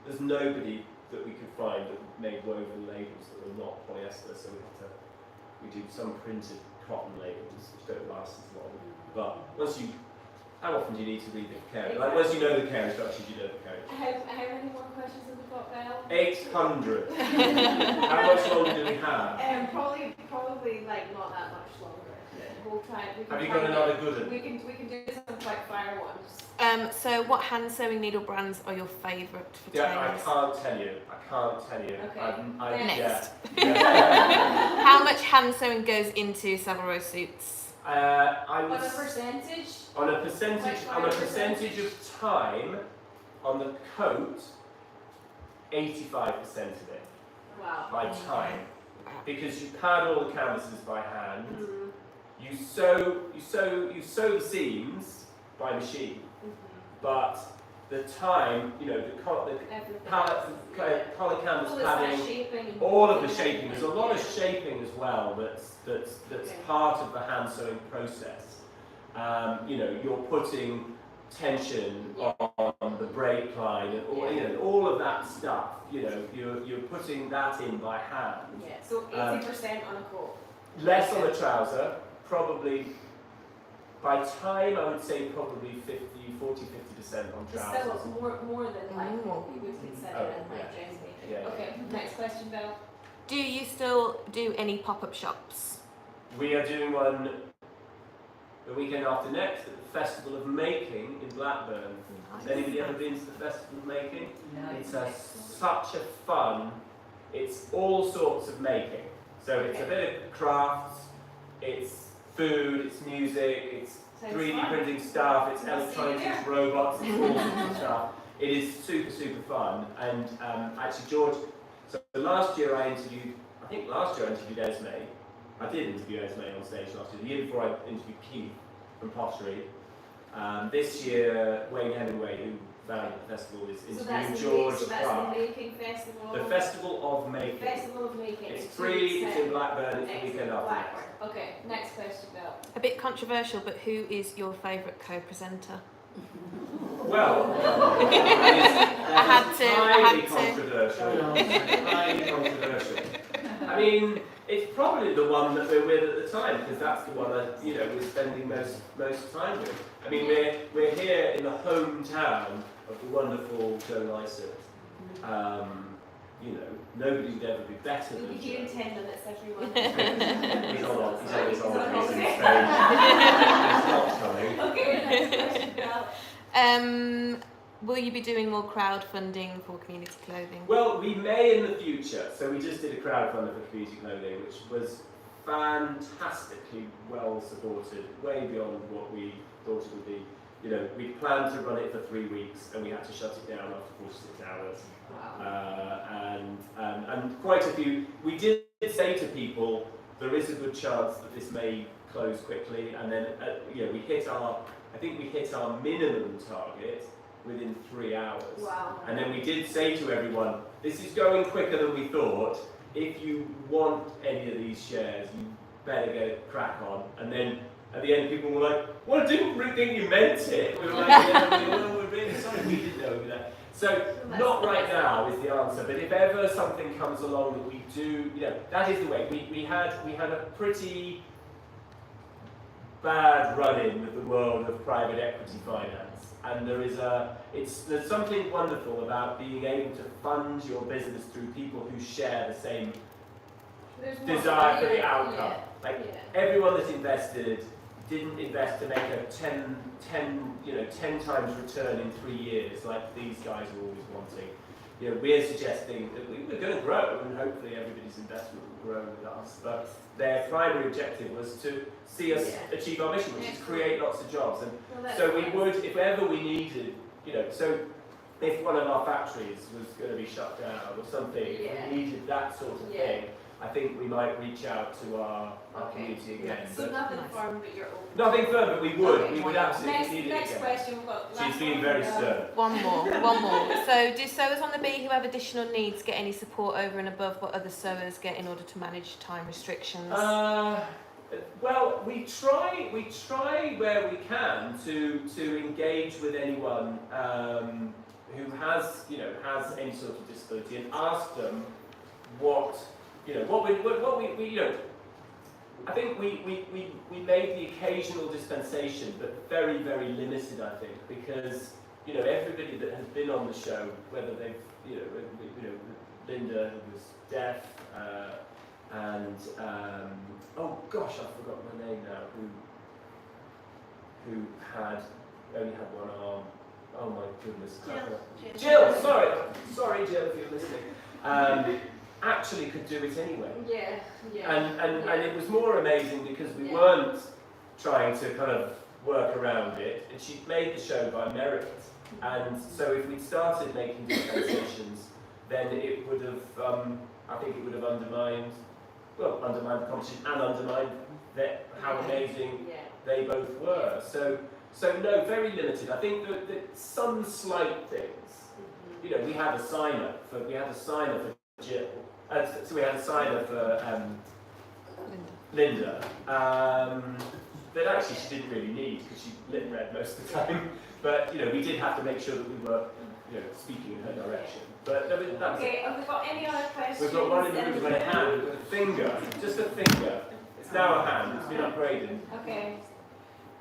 there's nobody that we could find that made woven labels that were not polyester. So we do some printed cotton labels which don't last as long. But how often do you need to read the care? Like once you know the care instructions, you know the care instructions. How many more questions have we got, Belle? 800. How much longer do we have? Probably like not that much longer. We'll try. Have you got another good one? We can do some quick fire ones. So what hand sewing needle brands are your favourite for tailors? I can't tell you. Okay. Next. Yeah. How much hand sewing goes into Savile Row Suits? I would On a percentage? on a percentage of time on the coat, 85% of it Wow. by time, because you pad all the canvases by hand. You sew the seams by machine, but the time, you know, the collar canvas padding, all of the shaping. There's a lot of shaping as well that's part of the hand sewing process. You know, you're putting tension on the brake line and all, you know, all of that stuff. You know, you're putting that in by hand. Yeah. So 80% on a coat. Less on a trouser, probably. By time, I would say probably 40-50% on trousers. Still more than like what we would consider in like dressmaking. Yeah. Okay, next question, Belle. Do you still do any pop-up shops? We are doing one the weekend after next at the Festival of Making in Blackburn. Has anybody ever been to the Festival of Making? No. It's such a fun, it's all sorts of making. So it's a bit of crafts, it's food, it's music, it's 3D printing stuff, it's electronics, it's robots, it's all sorts of stuff. It is super, super fun. And actually, George, so last year I interviewed Esme. I did interview Esme on stage last year. The year before I interviewed Keith from Pottery. This year, Wayne Hemingway, who founded the festival, is interviewing George So that's the Making Festival. The Festival of Making. Festival of Making. It's free, it's in Blackburn, it's the weekend after next. Blackburn. Okay, next question, Belle. A bit controversial, but who is your favourite co-presenter? Well, I had to. highly controversial. I mean, it's probably the one that we're with at the time, because that's the one that, you know, we're spending most time with. I mean, we're here in the hometown of the wonderful Joe Lycett. You know, nobody would ever be better We'll than be here in Joe. 10 minutes, everyone. He's on, he's always He's on, on he's in holiday. Spain. He's not coming. Okay, next question, Belle. Will you be doing more crowdfunding for community clothing? Well, we may in the future. So we just did a crowdfunder for community clothing, which was fantastically well supported, way beyond what we thought it would be. You know, we planned to run it for 3 weeks, and we had to shut it down after 46 hours. Wow. And quite a few. We did say to people, there is a good chance that this may close quickly, and then you know, we hit our minimum target within 3 hours. Wow. And then we did say to everyone, this is going quicker than we thought. If you want any of these shares, you better get a crack on. And then at the end, people were like, well, I didn't really think you meant it. We were like, well, we're really sorry, we didn't know that. So, not right now is the answer, but if ever something comes along that we do, that is the way. We had a pretty bad run-in with the world of private equity finance, and there's something wonderful about being able to fund your business through people who share the same desire for the outcome. Everyone that's invested didn't invest to make a 10 times return in 3 years like these guys are always wanting. We're suggesting that we're going to grow, and hopefully everybody's investment will grow with us, but their primary objective was to see us achieve our mission, which is create lots of jobs. And so we would, if ever we needed, so if one of our factories was going to be shut down or something, if we needed that sort of thing, I think we might reach out to our community again. So nothing firm, but you're open. Nothing firm, but we would absolutely need it Next again. question, we've got. She's being very stern. One more. So, do sewers on the Bee who have additional needs get any support over and above what other sewers get in order to manage time restrictions? Well, we try where we can to engage with anyone who has any sort of disability and ask them what we I think we made the occasional dispensation, but very, very limited, I think, because everybody that has been on the show, whether they've Linda, who was deaf, and oh gosh, I've forgotten her name now, who only had one arm. Oh my goodness. Jill, sorry Jill, if you're listening. Actually could do it anyway. And it was more amazing because we weren't trying to kind of work around it, and she made the show by merit. And so if we'd started making dispensations, then it would have, I think it would have undermined the competition and undermined how amazing they both were. So no, very limited. I think that some slight things. We had a signer for Jill. So we had a signer for Linda. That actually she didn't really need because she lit red most of the time. But we did have to make sure that we were speaking in her direction. But that was okay, have we got any other questions? We've got one in the room with a hand, with a finger, just a finger. It's now a hand, it's been upgraded. Okay.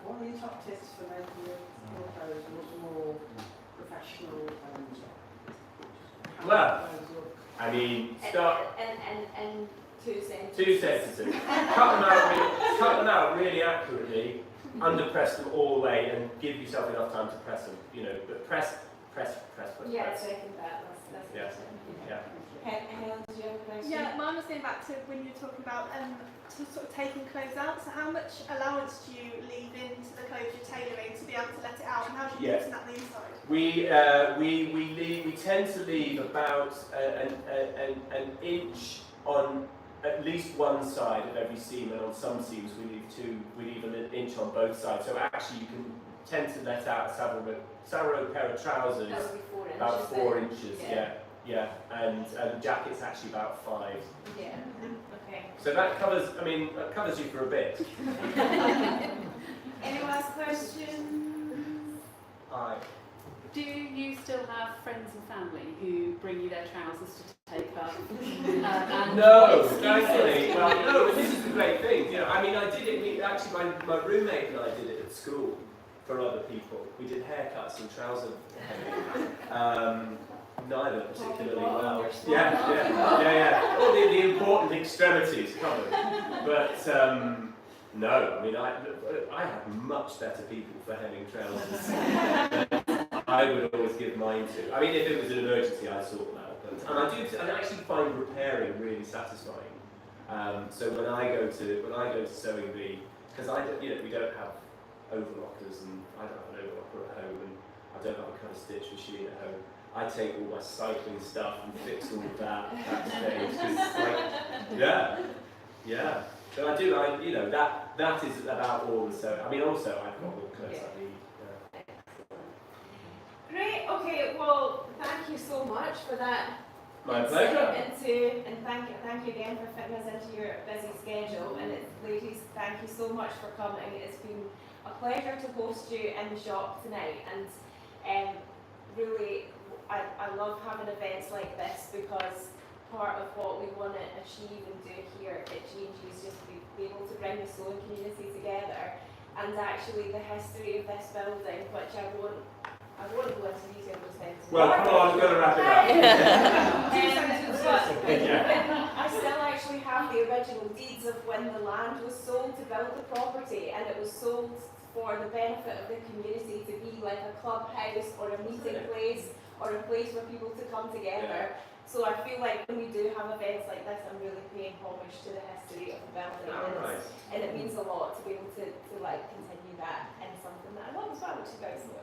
What are your top tips for making your clothes much more professional and Well, I mean, start. And 2 sentences. 2 sentences. Cut them out really accurately. Underpress them all the way, and give yourself enough time to press them. But press. Yeah, I second that. That's Helen, did you have a question? Yeah, mine was going back to when you were talking about sort of taking clothes out. So how much allowance do you leave into the clothes you're tailoring to be able to let it out, and how do you use that on the inside? We tend to leave about an inch on at least one side of every seam, and on some seams we leave an inch on both sides. So actually you can tend to let out a Savile Row pair of trousers That would be 4 inches. about 4 inches, and jackets actually about 5. Yeah. Okay. So that covers you for a bit. Any last questions? Aye. Do you still have friends and family who bring you their trousers to take off? No, thankfully. Well, no, but this is the great thing. I did it. Actually, my roommate and I did it at school for other people. We did haircuts and trouser hanging. Neither particularly well. Yeah. All the important extremities covered. But no, I have much better people for hemming trousers than I would always give mine to. If it was an emergency, I'd sort them out. And I actually find repairing really satisfying. So when I go to Sewing Bee, because we don't have overlockers, and I don't have an overlocker at home, and I don't have a cut and stitch machine at home. I take all my cycling stuff and fix all of that backstage. So I do. That is about all the sewing. Also I've got all the clothes I need. Great. Okay. Well, thank you so much for that My pleasure. And thank you again for fitting us into your busy schedule. And ladies, thank you so much for coming. It's been a pleasure to host you in the shop tonight. And really, I love having events like this because part of what we want to achieve and do here at G&G is just be able to bring the sewing community together. And actually, the history of this building, which I won't go into detail with things. Well, come on, we've got to wrap it up. I still actually have the original deeds of when the land was sold to build the property, and it was sold for the benefit of the community to be like a clubhouse or a meeting place or a place for people to come together. So I feel like when we do have events like this, I'm really paying homage to the history of the building. And it means a lot to be able to like continue that in something that I love as well, which is very similar.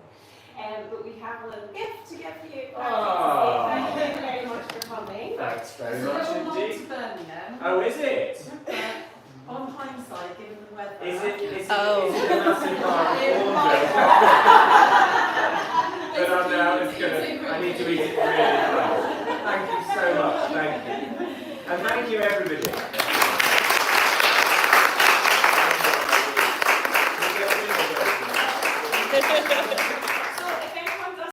But we have a little gift to give you. Thank you very much for coming. Thanks very much It's a little nod indeed. to Birmingham. Oh, is it? On hindsight, given the weather. Is it a massive but I'm now just I need to eat it really fast. Thank you so much, thank you. And thank you everybody.